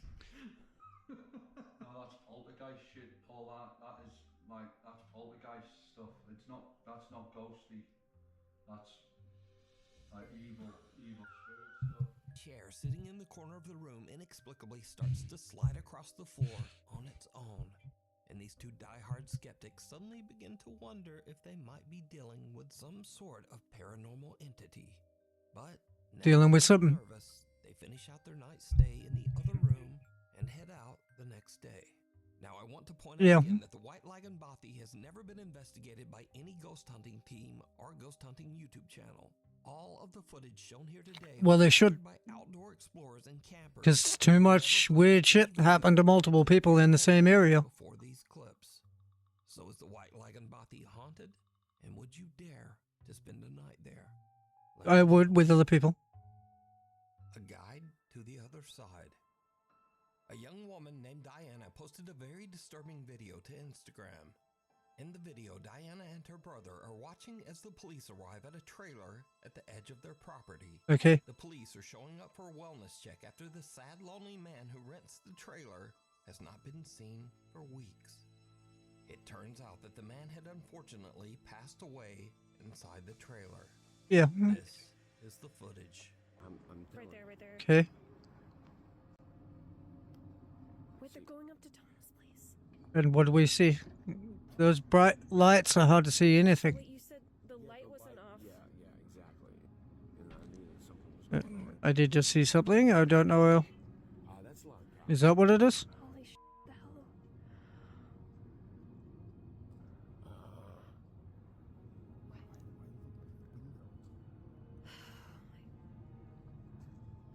that's poltergeist shit, Paul. That is like, that's poltergeist stuff. It's not. That's not ghosty. That's like evil spirit stuff. Chair sitting in the corner of the room inexplicably starts to slide across the floor on its own. And these two diehard skeptics suddenly begin to wonder if they might be dealing with some sort of paranormal entity. But Dealing with something. nervous, they finish out their night stay in the other room and head out the next day. Now, I want to point out again that the White Lagoon Bothy has never been investigated by any ghost hunting team or ghost hunting YouTube channel. All of the footage shown here today Well, they was should. captured by outdoor explorers and campers. Because too much weird shit happened to multiple people in the same area. Before these clips. So is the White Lagoon Bothy haunted? And would you dare to spend a night there? I would with other people. A guide to the other side. A young woman named Diana posted a very disturbing video to Instagram. In the video, Diana and her brother are watching as the police arrive at a trailer at the edge of their property. Okay. The police are showing up for a wellness check after the sad, lonely man who rents the trailer has not been seen for weeks. It turns out that the man had unfortunately passed away inside the trailer. Yeah. This is the footage. Right there. Okay. Wait, they're going up to Thomas' place. And what do we see? Those bright lights are hard to see anything. Wait, you said the light wasn't off? Yeah, exactly. And I knew that something was I did just see something. I don't know. that's a lot of Is that what it is? Holy shit, the hell?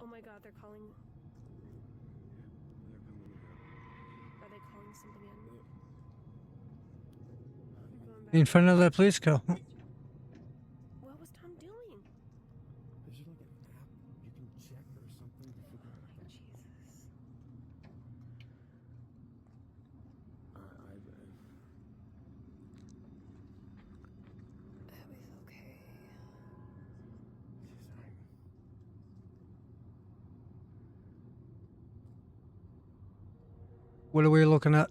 Oh my god, they're calling. Are they calling something in? Going back. In front of the police car. What was Tom doing? Is there like an app you can check or something to figure out? Oh, Jesus. Abby's okay. What are we looking at?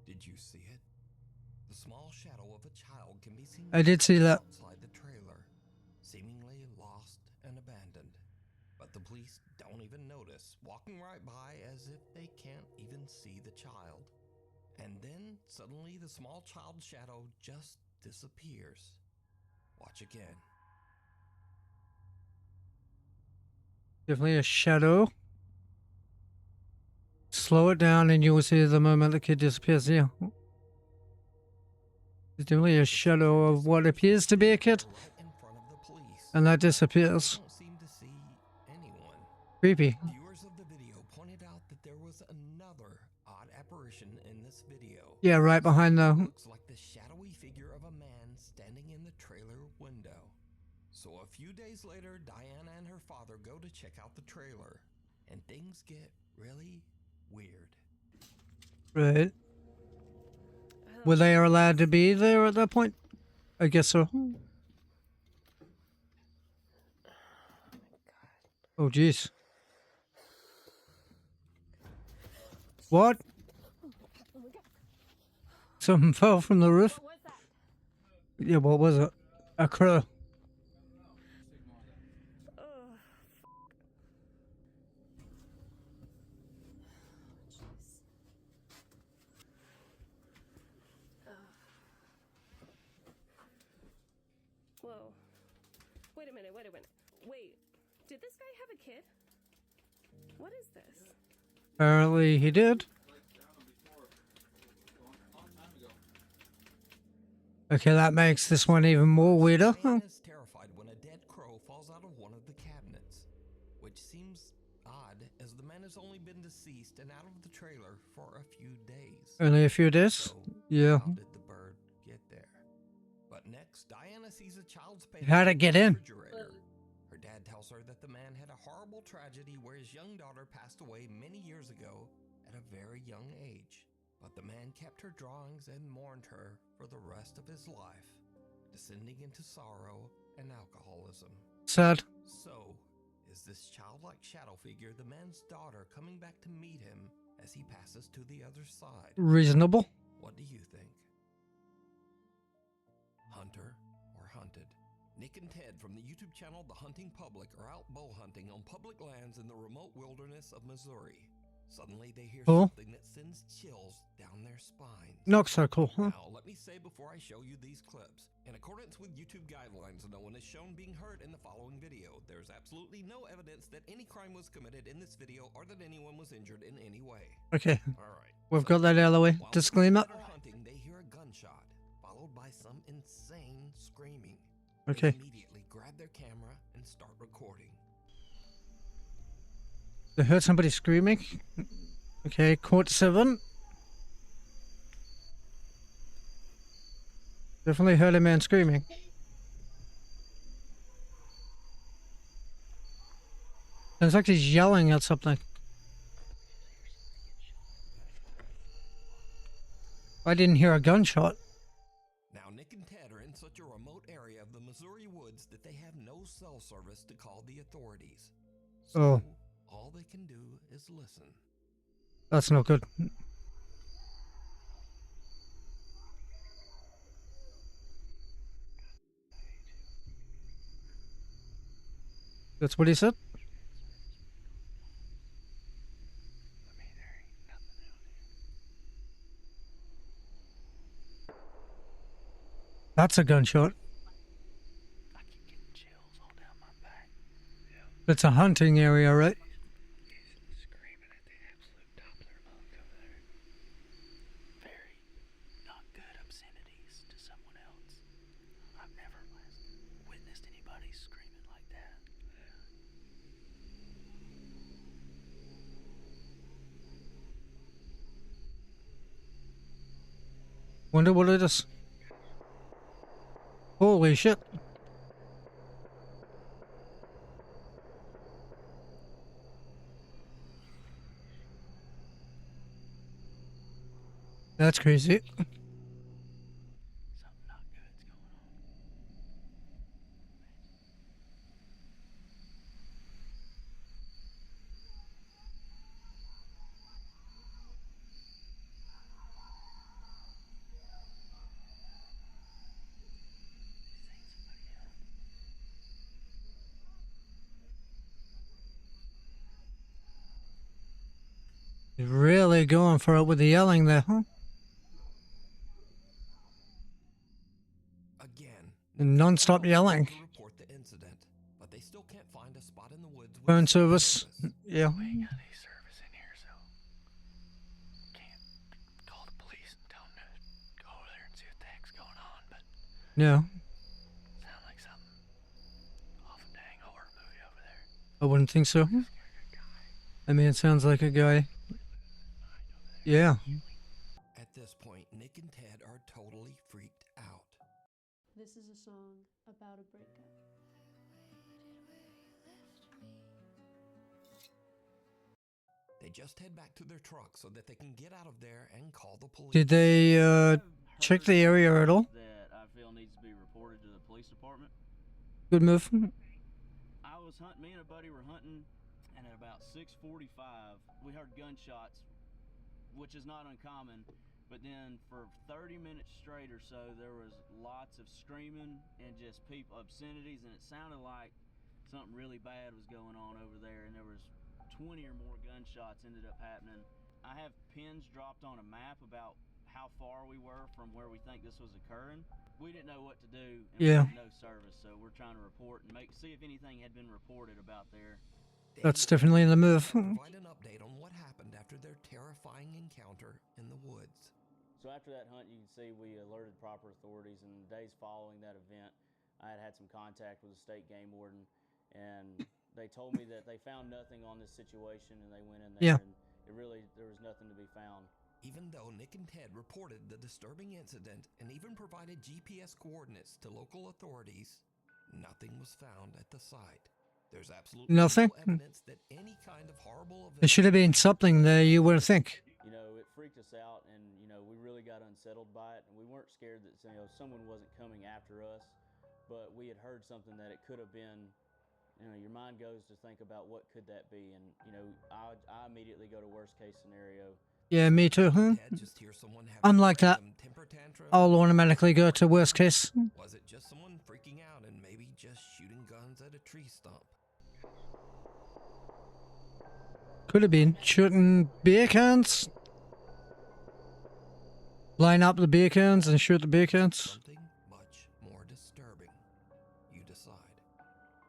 Did you see it? The small shadow of a child can be seen I did see that. outside the trailer, seemingly lost and abandoned. But the police don't even notice, walking right by as if they can't even see the child. And then suddenly the small child's shadow just disappears. Watch again. Definitely a shadow. Slow it down and you will see the moment the kid disappears. Yeah. There's definitely a shadow of what appears to be a kid. Right in front of the police. And that disappears. Don't seem to see anyone. Creepy. Viewers of the video pointed out that there was another odd apparition in this video. Yeah, right behind the... Looks like the shadowy figure of a man standing in the trailer window. So a few days later, Diana and her father go to check out the trailer, and things get really weird. Right. Were they allowed to be there at that point? I guess so. Oh, jeez. What? Something fell from the roof? Yeah, what was it? A crow. Whoa. Wait a minute. Wait, did this guy have a kid? What is this? Apparently he did. Okay, that makes this one even more weirder. Diana is terrified when a dead crow falls out of one of the cabinets, which seems odd as the man has only been deceased and out of the trailer for a few days. Only a few days? So, Yeah. how did the bird get there? But next, Diana sees a child's painting How'd it get in? refrigerator. Her Her dad tells her that the man had a horrible tragedy where his young daughter passed away many years ago at a very young age. But the man kept her drawings and mourned her for the rest of his life, descending into sorrow and alcoholism. Sad. So, is this childlike shadow figure the man's daughter coming back to meet him as he passes to the other side? Reasonable. What do you think? Hunter or hunted? Nick and Ted from the YouTube channel The Hunting Public are out bow hunting on public lands in the remote wilderness of Missouri. Suddenly they hear Cool. something that sends chills down their spines. Not so cool, huh? Now, let me say before I show you these clips, in accordance with YouTube guidelines, no one is shown being hurt in the following video. There's absolutely no evidence that any crime was committed in this video or that anyone was injured in any way. Okay. Alright. We've got that out of the way. While Disclaimer. they are hunting, they hear a gunshot, followed by some insane screaming. Okay. They immediately grab their camera and start recording. They heard somebody screaming. Okay, Court 7. Definitely heard a man screaming. Sounds like he's yelling at something. I didn't hear a gunshot. Now, Nick and Ted are in such a remote area of the Missouri woods that they have no cell service to call the authorities. So, Oh, all they can do is listen. that's not good. That's what he said? That's a gunshot. It's a hunting area, right? Not good obscenities to someone else. I've never witnessed anybody screaming like that. Wonder what it is. Holy shit. That's crazy. You're really going for it with the yelling there, huh? Again, Non-stop yelling. to report the incident, but they still can't find a spot in the woods with Phone cell service. Yeah. We ain't got any service in here, so can't call the police and tell them to go over there and see what the heck's going on, but No. sound like something off a dang horror movie over there. I wouldn't think so. I mean, it sounds like a guy. Yeah. At this point, Nick and Ted are totally freaked out. This is a song about a breakup. They just head back to their truck so that they can get out of there and call the police. Did they check the area at all? That I feel needs to be reported to the police department. Good move. I was hunting, me and a buddy were hunting, and at about 6:45, we heard gunshots, which is not uncommon. But then for 30 minutes straight or so, there was lots of screaming and just people obscenities, and it sounded like something really bad was going on over there. And there was 20 or more gunshots ended up happening. I have pins dropped on a map about how far we were from where we think this was occurring. We didn't know what to do, and Yeah. we had no service, so we're trying to report and see if anything had been reported about there. That's definitely the move. Provide an update on what happened after their terrifying encounter in the woods. So after that hunt, you can see we alerted proper authorities, and the days following that event, I had some contact with the state game warden, and they told me that they found nothing on this situation, and they went in there, Yeah. and there was nothing to be found. Even though Nick and Ted reported the disturbing incident and even provided GPS coordinates to local authorities, nothing was found at the site. There's absolutely Nothing? no evidence that any kind of horrible event. There should have been something there, you would think. You know, it freaked us out, and you know, we really got unsettled by it, and we weren't scared that someone wasn't coming after us, but we had heard something that it could have been. You know, your mind goes to think about what could that be, and you know, I immediately go to worst case scenario. Yeah, me too. Just hear someone having Unlike that, random temper tantrum. I'll automatically go to worst case. Was it just someone freaking out and maybe just shooting guns at a tree stump? Could have been shooting beer cans. Line up the beer cans and shoot the beer cans. Something much more disturbing. You decide.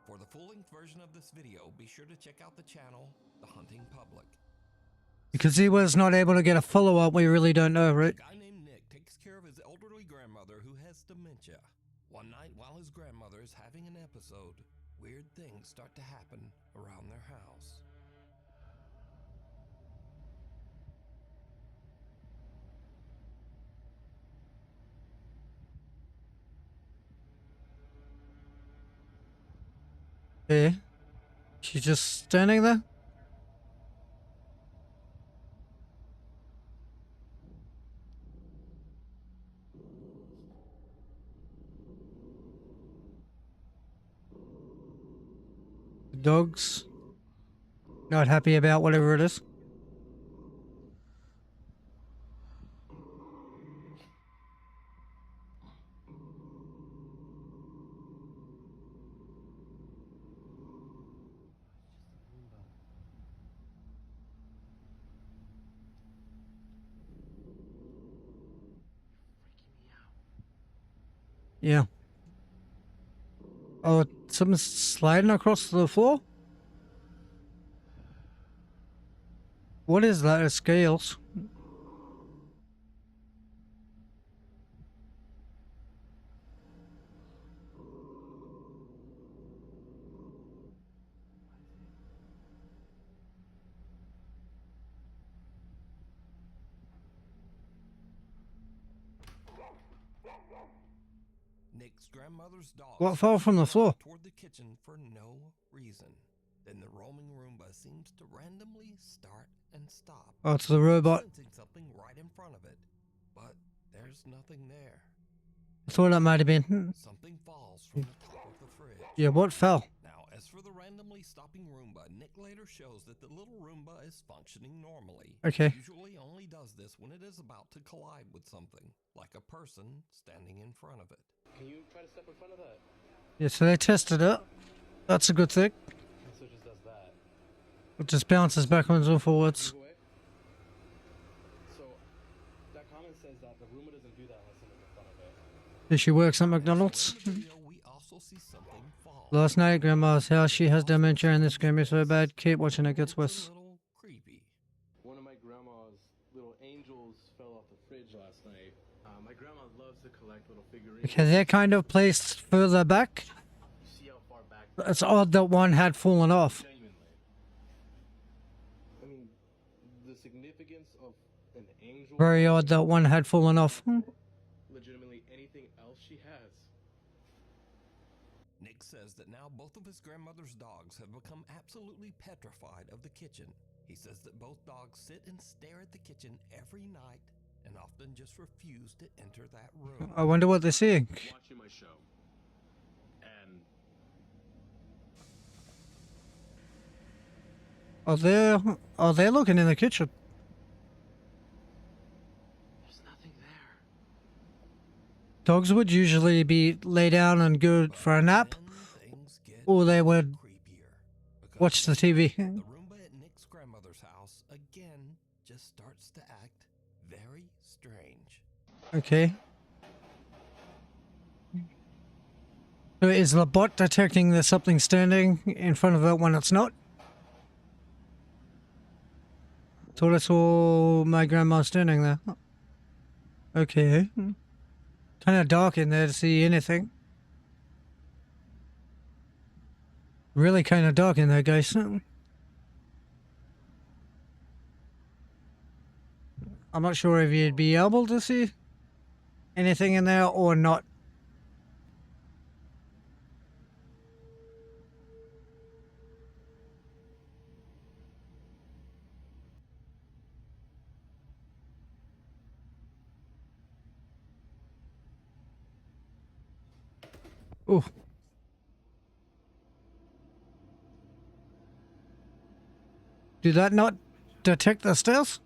For the full-length version of this video, be sure to check out the channel, The Hunting Public. Because he was not able to get a follow-up, we really don't know, right? A guy named Nick takes care of his elderly grandmother who has dementia. One night while his grandmother is having an episode, weird things start to happen around their house. Yeah. She's just standing there? Dogs. Not happy about whatever it is. Yeah. Oh, something's sliding across the floor? What is that? It's scales. Nick's grandmother's dog. What fell from the floor? Toward the kitchen for no reason. Then the roaming Roomba seems to randomly start and stop. Oh, it's the robot. Sensing something right in front of it, but there's nothing there. I thought that might have been. Something falls from the top of the fridge. Yeah, what fell? Now, as for the randomly stopping Roomba, Nick later shows that the little Roomba is functioning normally. Okay. It usually only does this when it is about to collide with something, like a person standing in front of it. Can you try to step in front of that? Yeah, so they tested it. That's a good thing. So it just does that. It just bounces backwards and forwards. Move away. So that comment says that the Roomba doesn't do that unless someone's in front of it. Did she works at McDonald's? We also see something fall. Last night at Grandma's house, she has dementia and this is going to be so bad. Keep watching, it gets worse. One of my grandma's little angels fell off the fridge last night. My grandma loves to collect little figurines. Okay, they're kind of placed further back. You see how far back? It's odd that one had fallen off. I mean, the significance of an angel. Very odd that one had fallen off. Legitimately anything else she has. Nick says that now both of his grandmother's dogs have become absolutely petrified of the kitchen. He says that both dogs sit and stare at the kitchen every night and often just refuse to enter that room. I wonder what they're seeing. Watching my show. And Are they looking in the kitchen? there's nothing there. Dogs would usually be lay down and go for a nap, or they would watch the TV. The Roomba at Nick's grandmother's house again just starts to act very strange. Okay. So is the bot detecting there's something standing in front of it when it's not? So that's all my grandma standing there. Okay. Kind of dark in there to see anything. Really kind of dark in there, guys. I'm not sure if you'd be able to see anything in there or not. Ooh. Did that not detect the stairs?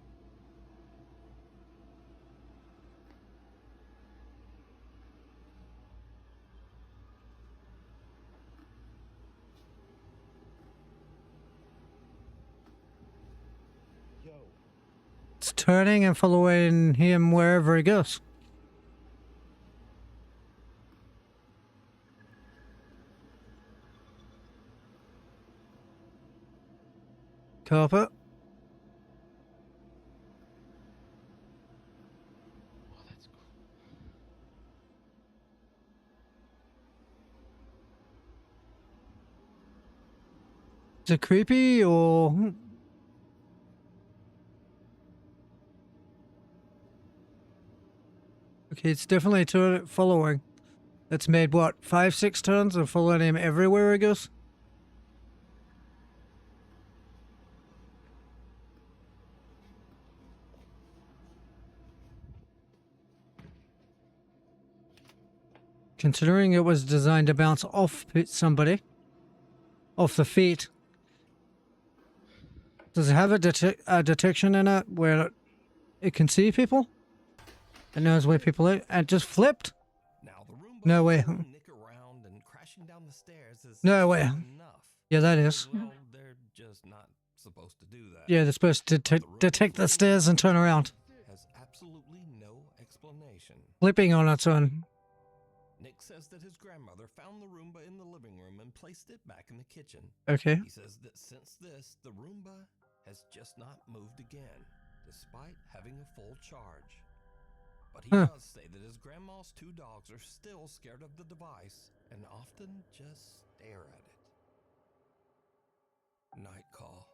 It's turning and following him wherever he goes. Carpet. Is it creepy or? Okay, it's definitely following. It's made what, 5-6 turns and following him everywhere he goes? Considering it was designed to bounce off somebody, off the feet. Does it have a detection in it where it can see people? It knows where people are. And it just flipped? No way. No way. Yeah, that is. Well, they're just not supposed to do that. Yeah, they're supposed to detect the stairs and turn around. Has absolutely no explanation. Flipping on its own. Nick says that his grandmother found the Roomba in the living room and placed it back in the kitchen. Okay. He says that since this, the Roomba has just not moved again, despite having a full charge. But he does say that his grandma's 2 dogs are still scared of the device and often just stare at it. Night call.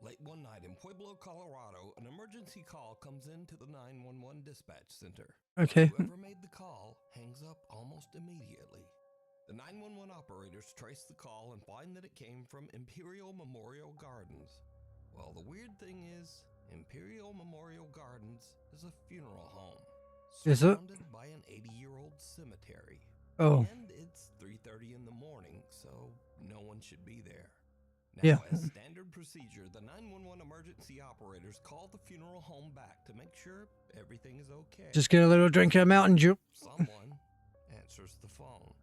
Late one night in Pueblo, Colorado, an emergency call comes into the 911 dispatch center. Okay. Whoever made the call hangs up almost immediately. The 911 operators trace the call and find that it came from Imperial Memorial Gardens. Well, the weird thing is, Imperial Memorial Gardens is a funeral home. Is it? Surrounded by an 80-year-old cemetery. Oh. And it's 3:30 in the morning, so no one should be there. Now, Yeah. as standard procedure, the 911 emergency operators call the funeral home back to make sure everything is okay. Just get a little drink of Mountain Dew. Someone answers the phone.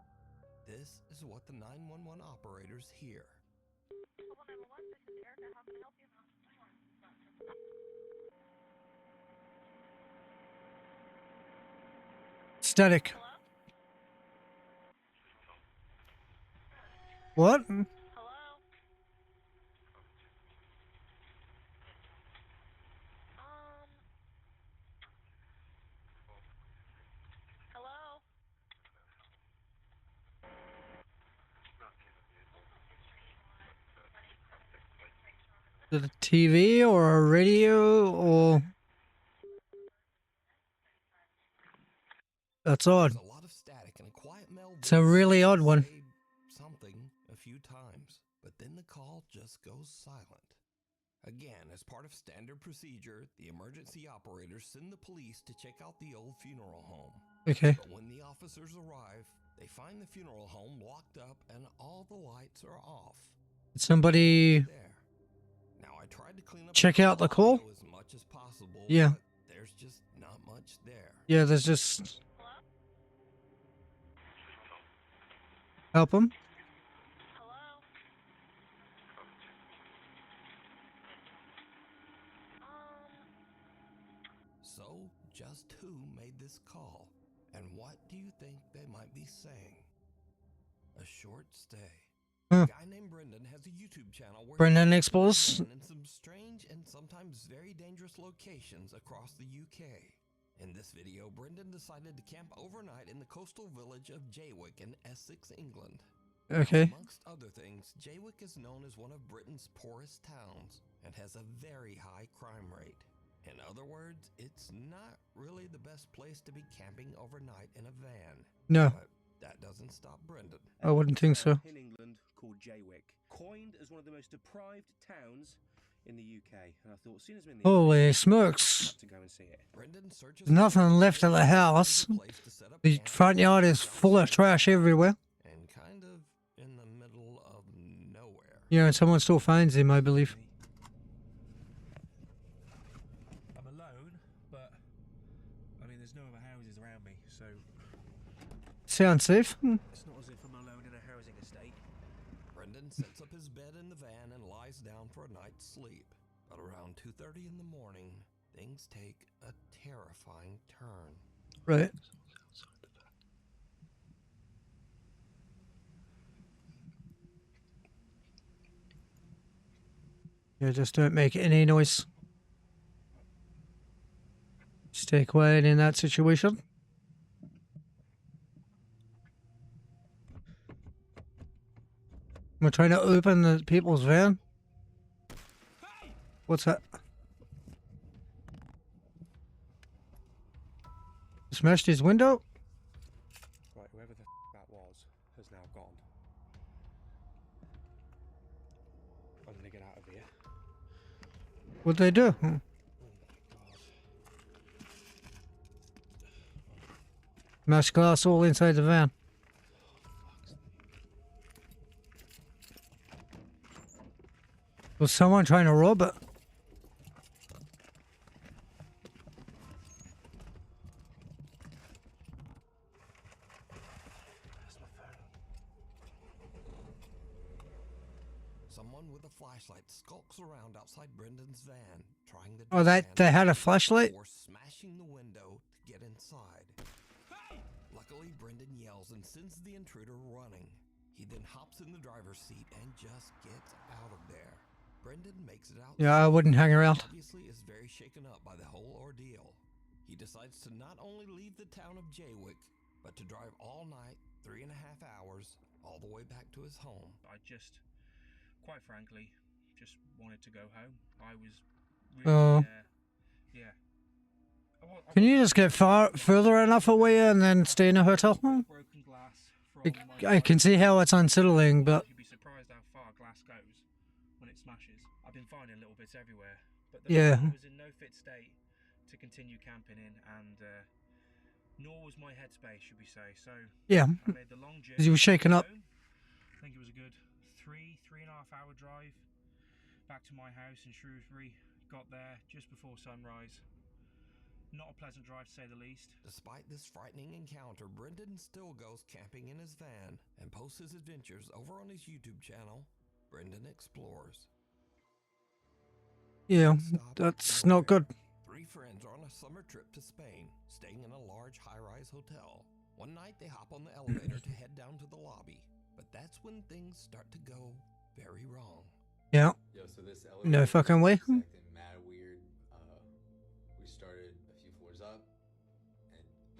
This is what the 911 operators hear. Static. What? Is it a TV or a radio or? That's odd. There's a lot of static and a quiet male It's a really odd one. say something a few times, but then the call just goes silent. Again, as part of standard procedure, the emergency operators send the police to check out the old funeral home. Okay. But when the officers arrive, they find the funeral home locked up and all the lights are off. Somebody Now, I tried to clean up check out the call? as much as possible. Yeah. But there's just not much there. Yeah, there's just... Help him? So, just who made this call? And what do you think they might be saying? A short stay. Huh. A guy named Brendan has a YouTube channel where Brendan he Explores? in some strange and sometimes very dangerous locations across the UK. In this video, Brendan decided to camp overnight in the coastal village of Jaywick in Essex, England. Okay. Amongst other things, Jaywick is known as one of Britain's poorest towns and has a very high crime rate. In other words, it's not really the best place to be camping overnight in a van. No. But that doesn't stop Brendan. I wouldn't think so. In England called Jaywick, coined as one of the most deprived towns in the UK. And I thought, as soon as we're in the Holy smokes. to go and see it. Brendan searches There's nothing left of the house. The front yard is full of trash everywhere. and Yeah, and someone still finds him, I believe. I'm alone, but I mean, there's no other houses around me, so Sounds safe. it's not as if I'm alone in a housing estate. Brendan sets up his bed in the van and lies down for a night's sleep. But around 2:30 in the morning, things take a terrifying turn. Right. Yeah, just don't make any noise. Stay quiet in that situation. We're trying to open the people's van. What's that? Smashed his window? Right, whoever the that was has now gone. I'm gonna get out of here. What'd they do? Smashed glass all inside the van. Was someone trying to rob it? Someone with a flashlight skulks around outside Brendan's van, trying to Oh, they had a flashlight? or smashing the window to get inside. Luckily, Brendan yells and sends the intruder running. He then hops in the driver's seat and just gets out of there. Brendan makes it out. Yeah, I wouldn't hang around. Obviously is very shaken up by the whole ordeal. He decides to not only leave the town of Jaywick, but to drive all night, 3.5 hours, all the way back to his home. I just, quite frankly, just wanted to go home. I was really, yeah. Can you just get further enough away and then stay in a hotel? Broken glass from I can see how it's unsettling, but You'd be surprised how far glass goes when it smashes. I've been finding little bits everywhere, but the Yeah. van was in no fit state to continue camping in, and nor was my headspace, should we say. So yeah, I made the long journey. because you were shaken up. I think it was a good 3.5 hour drive back to my house in Shrewsbury. Got there just before sunrise. Not a pleasant drive, to say the least. Despite this frightening encounter, Brendan still goes camping in his van and posts his adventures over on his YouTube channel, Brendan Explores. Yeah, that's not good. 3 friends are on a summer trip to Spain, staying in a large high-rise hotel. One night they hop on the elevator to head down to the lobby, but that's when things start to go very wrong. Yeah. Yo, so this No fucking way. acting mad weird. We started a few floors up,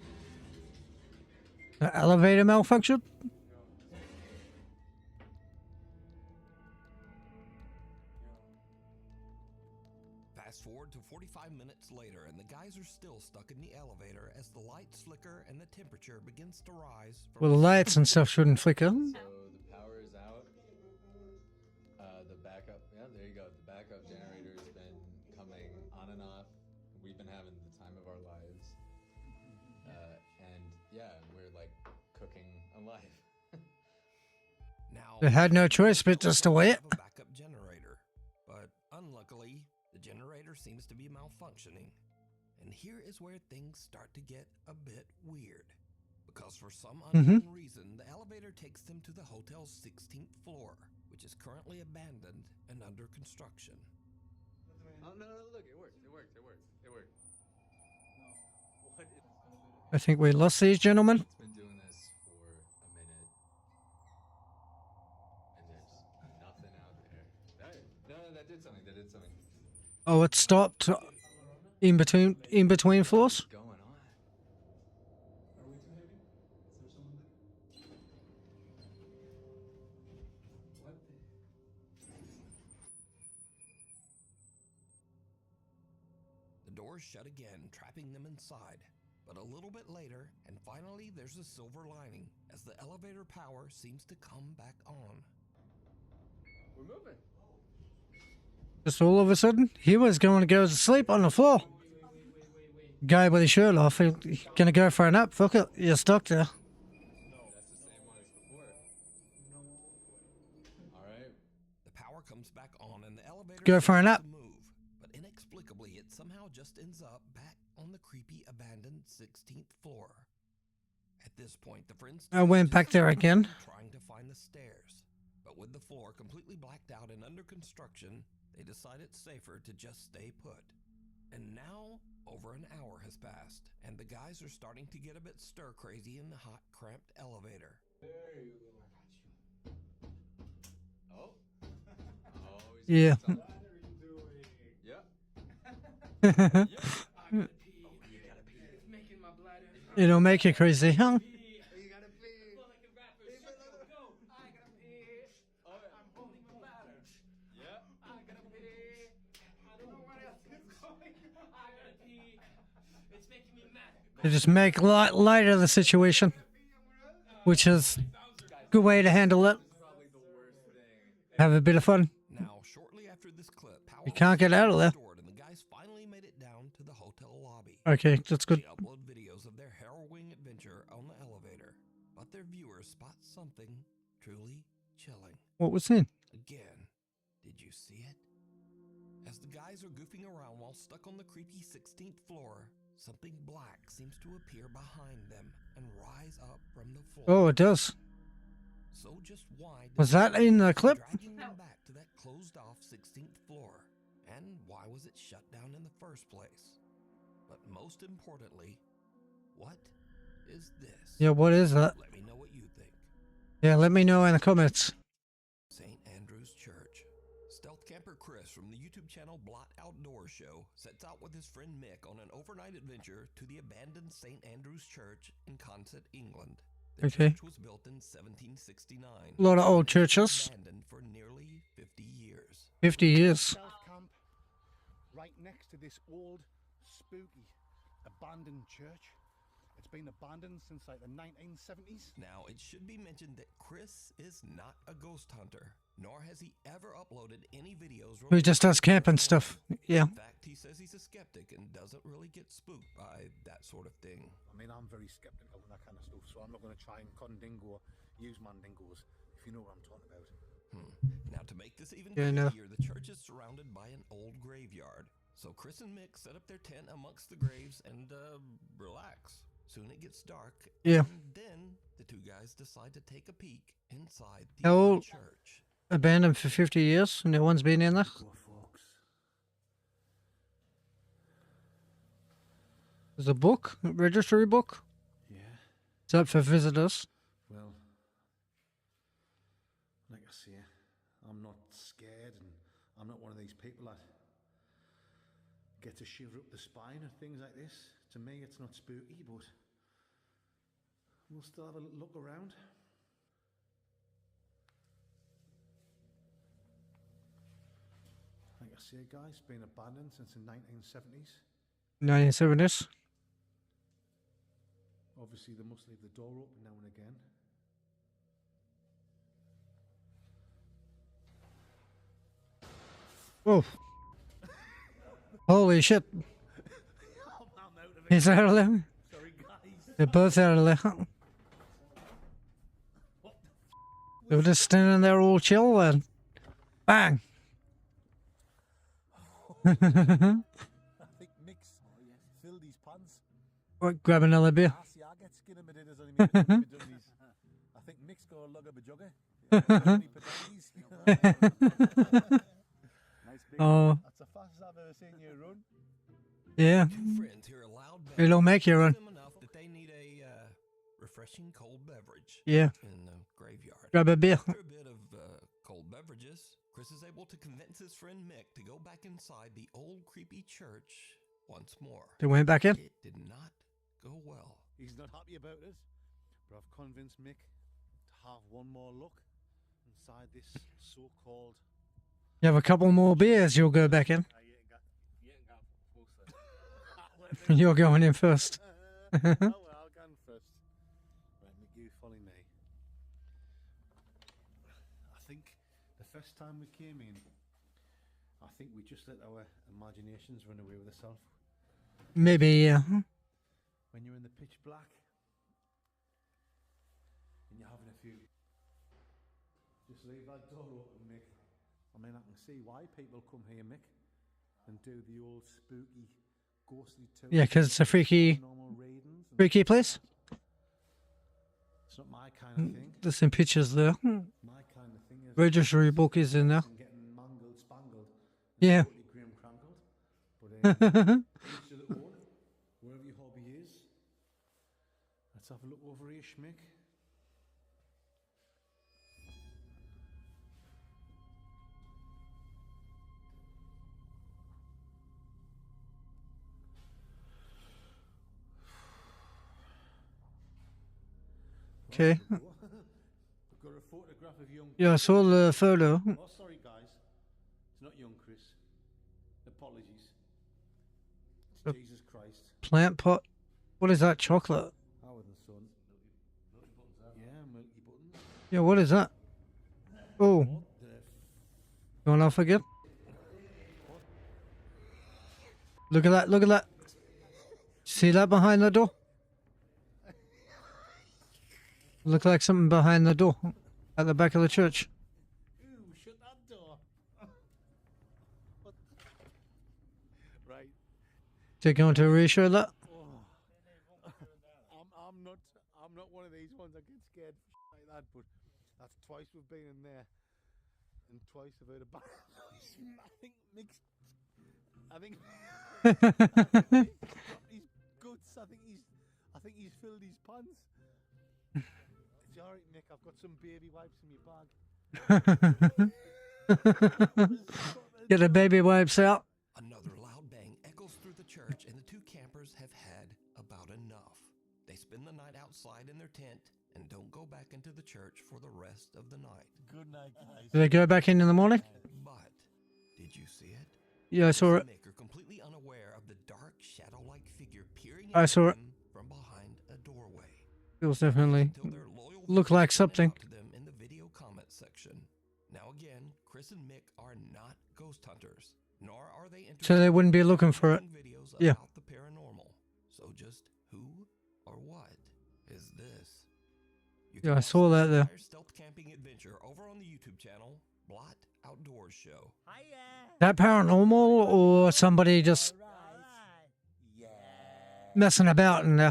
and The elevator malfunction? Fast forward to 45 minutes later, and the guys are still stuck in the elevator as the lights flicker and the temperature begins to rise. Well, the lights and stuff shouldn't flicker. so the power is out. The backup, yeah, there you go. The backup generator's been coming on and off. We've been having the time of our lives. And yeah, we're like cooking alive. Now, They had no choice but just to wait. have a backup generator, but unluckily, the generator seems to be malfunctioning. And here is where things start to get a bit weird. Because for some unknown reason, the elevator takes them to the hotel's 16th floor, which is currently abandoned and under construction. Oh, no, look, it worked. I think we lost these gentlemen. It's been doing this for a minute. And there's nothing out there. No, that did something. Oh, it stopped in between floors. What's going on? The doors shut again, trapping them inside. But a little bit later, and finally there's a silver lining, as the elevator power seems to come back on. We're moving. Just all of a sudden, he was going to go to sleep on the floor. Guy with his shirt off, he's gonna go for a nap. Fuck it, you're stuck there. All right. The power comes back on and the elevator Go for a starts nap. to move, but inexplicably it somehow just ends up back on the creepy abandoned 16th floor. At this point, the friends I went back there again. trying to find the stairs, but with the floor completely blacked out and under construction, they decide it's safer to just stay put. And now, over an hour has passed, and the guys are starting to get a bit stir-crazy in the hot, cramped elevator. There you go. Oh. Oh, Yeah. Yeah. It'll make you crazy, huh? To just make light of the situation, which is a good way to handle it. Have a bit of fun. Now, shortly after this clip, power You can't get out of there. restored and the guys finally made it down to the hotel lobby. Okay, that's good. They upload videos of their harrowing adventure on the elevator, but their viewers spot something truly chilling. What was in? Again, did you see it? As the guys are goofing around while stuck on the creepy 16th floor, something black seems to appear behind them and rise up from the floor. Oh, it does. So just why did Was they that in the clip? dragging them back to that closed-off 16th floor? And why was it shut down in the first place? But most importantly, what is this? Yeah, what is that? Let me know what you think. Yeah, let me know in the comments. St. Andrew's Church. Stealth camper Chris from the YouTube channel Blot Outdoor Show sets out with his friend Mick on an overnight adventure to the abandoned St. Andrew's Church in Consett, England. The Okay. church was built in 1769. A lot of old churches. Abandoned for nearly 50 years. 50 years. Stealth camp right next to this old, spooky, abandoned church. It's been abandoned since like the 1970s. Now, it should be mentioned that Chris is not a ghost hunter, nor has he ever uploaded any videos. He just does camping stuff. Yeah. In fact, he says he's a skeptic and doesn't really get spooked by that sort of thing. I mean, I'm very skeptical and that kind of stuff, so I'm not going to try and condingo, use mandingos, if you know what I'm talking about. Now, to make this even Yeah, I know. creepier, the church is surrounded by an old graveyard. So Chris and Mick set up their tent amongst the graves and relax. Soon it gets dark. Yeah. And then the two guys decide to take a peek inside the How old old? church. Abandoned for 50 years and no one's been in there. There's a book, a registry book. Yeah. Is that for visitors? Well, like I say, I'm not scared and I'm not one of these people that get to shiver up the spine or things like this. To me, it's not spooky, but we'll still have a little look around. Like I say, guys, been abandoned since the 1970s. 1970s. Obviously, they must leave the door open now and again. Oh. Holy shit. He's out of there. Sorry, guys. They're both out of there. They were just standing there all chill then. Bang. I think Mick's filled his pants. What, grab another beer. Ah, see, I get skin in my dinners only me done these. I think Mick's got a lug of a jugger. Nice big Oh. one. That's the fastest I've ever seen you run. Yeah. Two friends hear a loud bang. It'll make you run. Them enough that they need a refreshing cold beverage. Yeah. In the graveyard. Grab a beer. After a bit of cold beverages, Chris is able to convince his friend Mick to go back inside the old creepy church once more. They went back in? It did not go well. He's not happy about it, but I've convinced Mick to have one more look inside this so-called. You have a couple more beers, you'll go back in. You're going in first. Oh well, I'll go in first. Right, Mick, you follow me. I think the first time we came in, I think we just let our imaginations run away with ourselves. Maybe, yeah. When you're in the pitch black and you're having a few, just leave that door open, Mick. I mean, I can see why people come here, Mick, and do the old spooky, ghostly tours. Yeah, because it's a freaky place. It's not my kind of thing. There's some pictures there. My kind of thing is Registry book is in there. and getting mangled, spangled, and Yeah. totally grim crankled. But each to their own, wherever your hobby is. Let's have a look over here, Schmick. Okay. We've got a photograph of young. Yeah, I saw the photo. Oh, sorry, guys. It's not young Chris. Apologies. It's A Jesus Christ. Plant pot. What is that? Chocolate? Howard and Son. Yeah, milky buttons. Yeah, what is that? Oh. Going off again? Look at that, look at that. See that behind the door? Look like something behind the door at the back of the church. Ooh, shut that door. Right. Is it going to reassure that? Oh. I'm not one of these ones that get scared like that, but that's twice we've been in there, and twice I've heard about it. I think Mick's. I think he's guts. I think he's filled his pants. It's alright, Nick. I've got some baby wipes in my bag. Get the baby wipes out. Another loud bang echoes through the church, and the two campers have had about enough. They spend the night outside in their tent and don't go back into the church for the rest of the night. Good night, guys. Do they go back in the morning? But did you see it? Yeah, I saw it. Maker completely unaware of the dark shadow-like figure peering I at saw it. them from behind a doorway. It was definitely looked like something. To them in the video comment section. Now again, Chris and Mick are not ghost hunters, nor are they interested So they wouldn't be looking for it. in videos Yeah. about the paranormal. So just who or what is this? You Yeah, can I saw that there. entire stealth camping adventure over on the YouTube channel Blot Outdoors Show. That paranormal or somebody just messing about in there?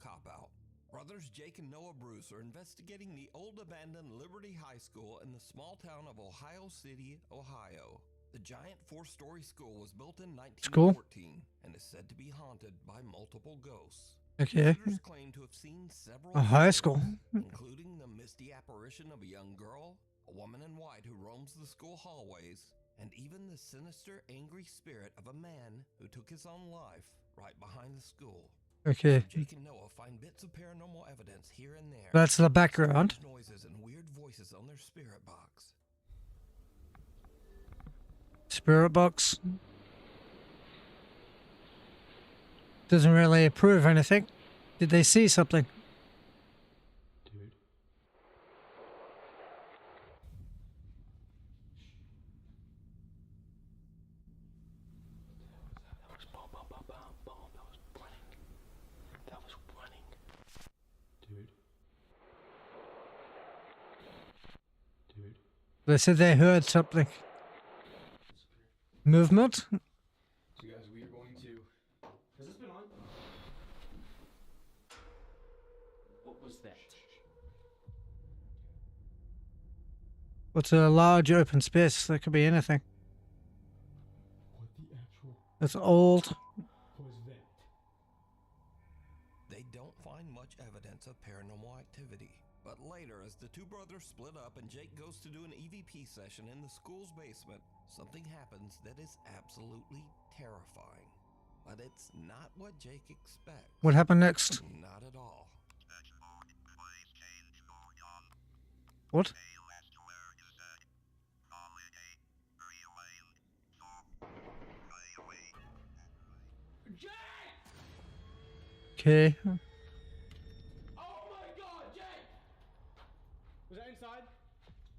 Cop out. Brothers Jake and Noah Bruce are investigating the old abandoned Liberty High School in the small town of Ohio City, Ohio. The giant 4-story school was built in 1914 and is said to be haunted by multiple ghosts. Okay. Visitors claim to have seen several A high figures, school. including the misty apparition of a young girl, a woman in white who roams the school hallways, and even the sinister, angry spirit of a man who took his own life right behind the school. Okay. Jake and Noah find bits of paranormal evidence here and there. That's the background. Noises and weird voices on their spirit box. Spirit box. Doesn't really prove anything. Did they see something? Dude. That was bomb, bomb, bomb, bomb, bomb. That was running. That was running. Dude. Dude. They said they heard something. Movement? So guys, we are going to... Has this been on? What was that? What's a large open space? That could be anything. What the actual It's old. was that? They don't find much evidence of paranormal activity. But later, as the two brothers split up and Jake goes to do an EVP session in the school's basement, something happens that is absolutely terrifying. But it's not what Jake expects. What happened next? Not at all. What? Okay. Oh my god, Jake! Was that inside?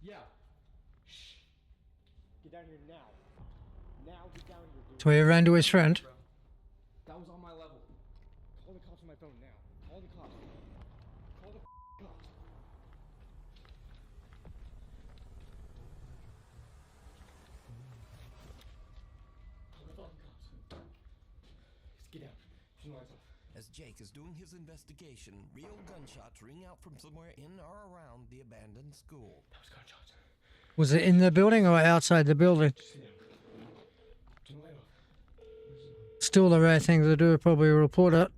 Yeah. Shh. Get down here now. Now get down here, dude. So he ran to his friend. That was on my level. Call the cops on my phone now. Call the cops. Call the cops. As Jake is doing his investigation, real gunshots ring out from somewhere in or around the abandoned school. That was gunshots. Was it in the building or outside the building? Still the right thing to do, probably report it.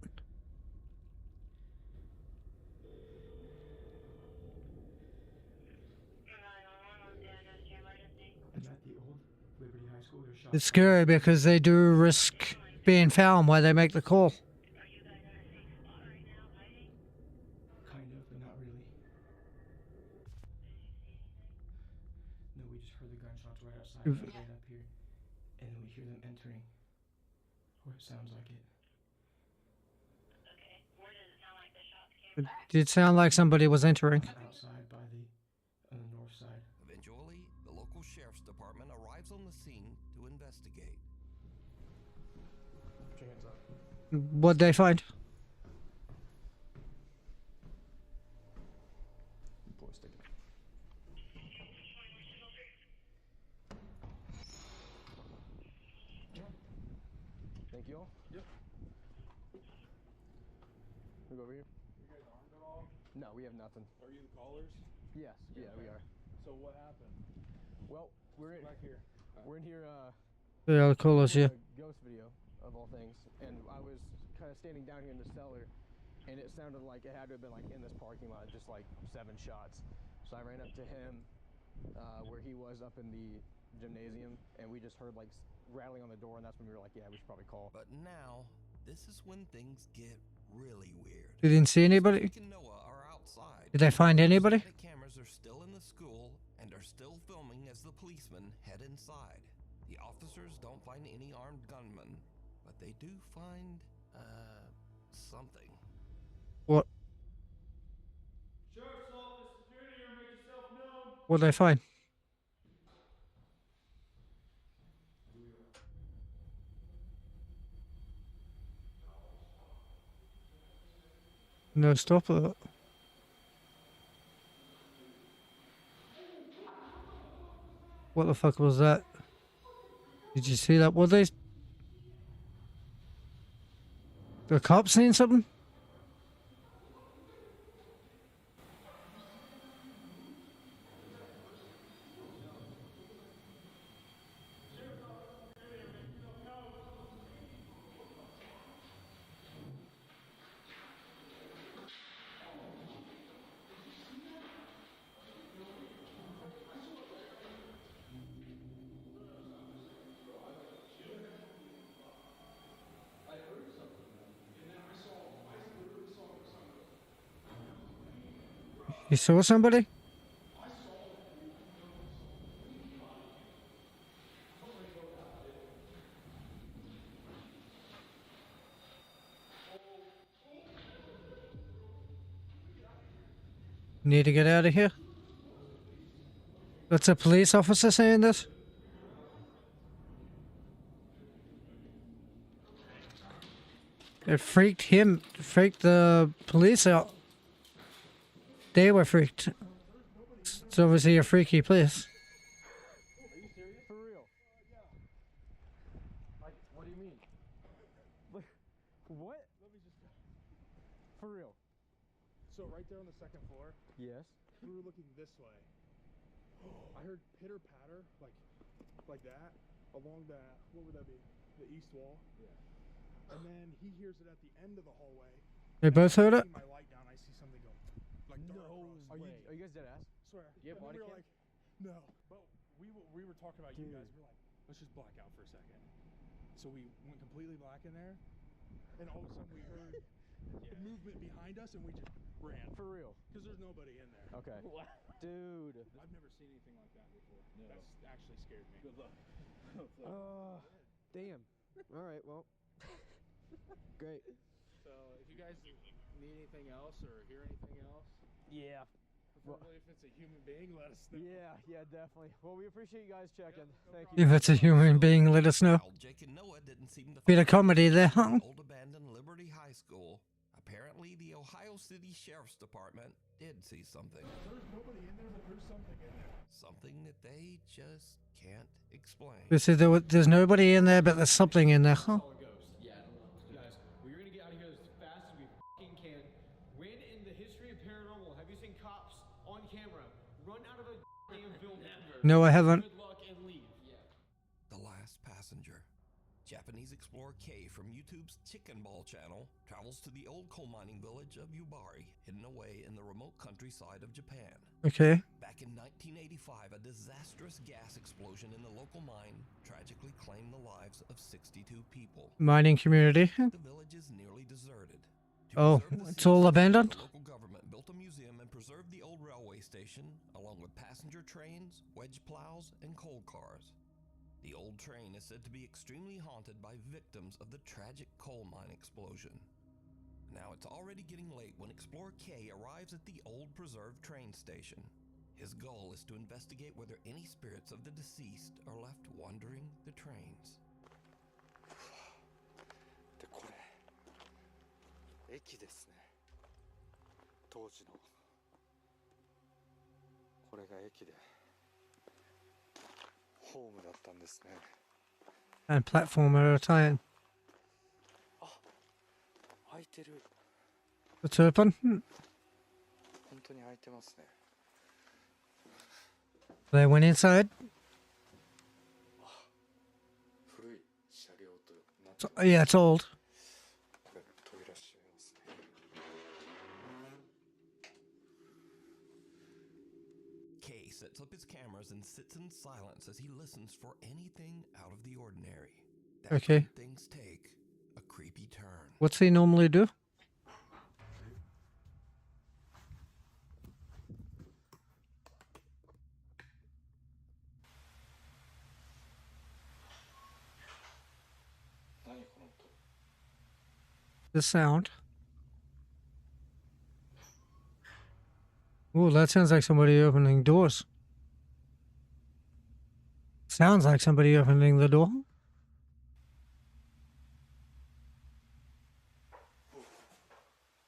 It's scary because they do risk being found while they make the call. Kind of, but not really. No, we just heard the gunshots right outside, right up here, and then we hear them entering, or it sounds like it. It did sound like somebody was entering. Outside by on the north side. Eventually, the local sheriff's department arrives on the scene to investigate. Put your hands up. What'd they find? Pull a stick out. Thank you all. Yep. We go over here. You guys armed at all? No, we have nothing. Are you the callers? Yes, yeah, we are. So what happened? Well, we're in back here. We're in here. Yeah, the callers, yeah. A ghost video of all things, and I was kind of standing down here in the cellar, and it sounded like it had to have been like in this parking lot, just like 7 shots. So I ran up to him, where he was up in the gymnasium, and we just heard like rattling on the door, and that's when we were like, yeah, we should probably call. But now, this is when things get really weird. You didn't see anybody? Jake and Noah are outside. Did they find anybody? The cameras are still in the school and are still filming as the policemen head inside. The officers don't find any armed gunmen, but they do find, something. What? Sheriff's office, security, or make yourself known. What'd they find? No, stop it. What the fuck was that? Did you see that? Were they... The cops seen something? You saw somebody? Need to get out of here? That's a police officer saying this? It freaked the police out. They were freaked. It's obviously a freaky place. Are you serious? For real? Like, what do you mean? Like, what? Let me just... For real? So right there on the second floor, Yes. we were looking this way. I heard pitter patter, like that, along the, what would that be? The east wall? Yeah. And then he hears it at the end of the hallway. They both heard it? I see my light down, I see something go, like dart across. Are you guys dead ass? Swear. Do you have And body we were cam? like, no. But we were talking about you guys. We're like, let's just black out for a second. So we went completely black in there, and all of a sudden we heard movement behind us, and we just ran. For real? Because there's nobody in there. Okay. Dude. I've never seen anything like that before. No. That's actually scared me. Good luck. Damn. All right. Well. Great. So if you guys need anything else or hear anything else, Yeah. preferably if it's a human being, let us know. Yeah, definitely. Well, we appreciate you guys checking. Thank you. If it's a human being, let us know. Jake and Noah didn't seem to Bit of find comedy there, huh? old abandoned Liberty High School. Apparently, the Ohio City Sheriff's Department did see something. There's nobody in there, but there's something in there. Something that they just can't explain. They said there's nobody in there, but there's something in there, huh? Yeah, guys, we're gonna get out of here. run out of the damn film ever. No, I haven't. Good luck and leave. Yeah. The Last Passenger. Japanese explorer K from YouTube's Chicken Ball channel travels to the old coal mining village of Yubari, hidden away in the remote countryside of Japan. Okay. Back in 1985, a disastrous gas explosion in the local mine tragically claimed the lives of 62 people. Mining community. The village is nearly deserted. Oh, it's all abandoned? The local government built a museum and preserved the old railway station, along with passenger trains, wedge plows, and coal cars. The old train is said to be extremely haunted by victims of the tragic coal mine explosion. Now it's already getting late when Explorer K arrives at the old preserved train station. His goal is to investigate whether any spirits of the deceased are left wandering the trains. でこれ駅ですね。当時のこれが駅でホームだったんですね。 And platform at a time. 開いてる。 It's open. 本当に開いてますね。 They went inside. 古い車両となって So, yeah, it's old. これ扉閉めますね。 K sets up his cameras and sits in silence as he listens for anything out of the ordinary. That's Okay. when things take a creepy turn. What's he normally do? The sound. Oh, that sounds like somebody opening doors. Sounds like somebody opening the door.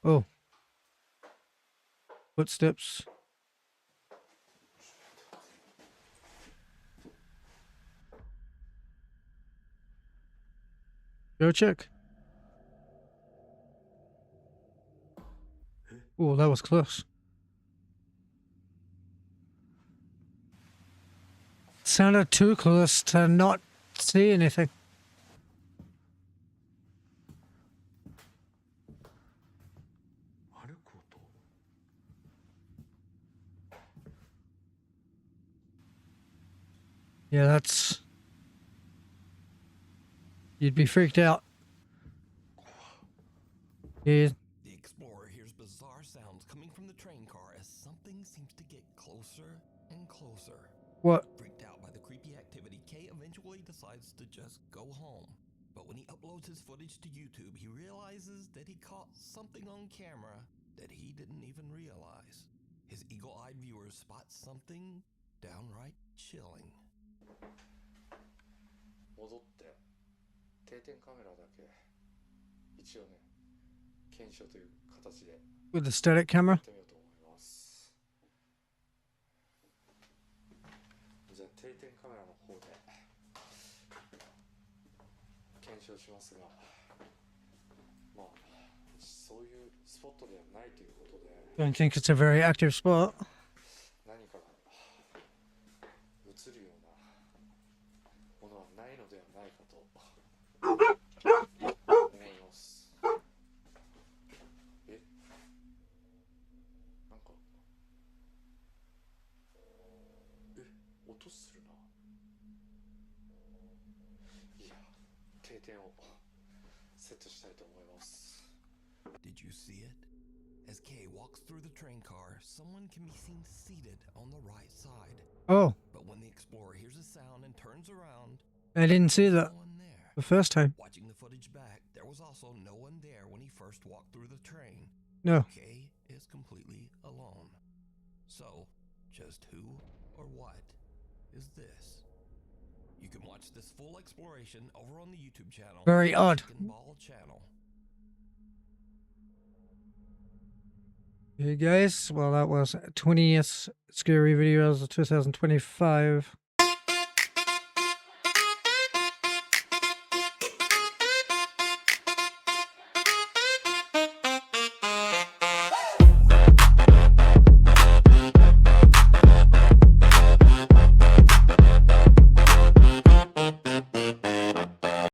Oh. Footsteps. Go check. Oh, that was close. Sounded too close to not see anything. Yeah, that's... You'd be freaked out. Yeah. The explorer hears bizarre sounds coming from the train car as something seems to get closer and closer. What? Freaked out by the creepy activity, K eventually decides to just go home. But when he uploads his footage to YouTube, he realizes that he caught something on camera that he didn't even realize. His eagle-eyed viewers spot something downright chilling. 戻って定点カメラだけ一応ね検証という形で With the static camera? やってみようと思います。じゃあ定点カメラの方で検証しますが、まあそういうスポットではないということで Don't think it's a very active spot. 何かが映るようなものはないのではないかと思います。え、なんか音するな。いや、定点をセットしたいと思います。 Did you see it? As Kay walks through the train car, someone can be seen seated on the right side. Oh. But when the explorer hears a sound and turns around, I didn't see that the first time. watching the footage back, there was also no one there when he first walked through the train. No. Kay is completely alone. So, just who or what is this? You can watch this full exploration over on the YouTube channel. Very odd. Chicken Ball channel. Hey guys, well that was 20th Scary Videos of 2025.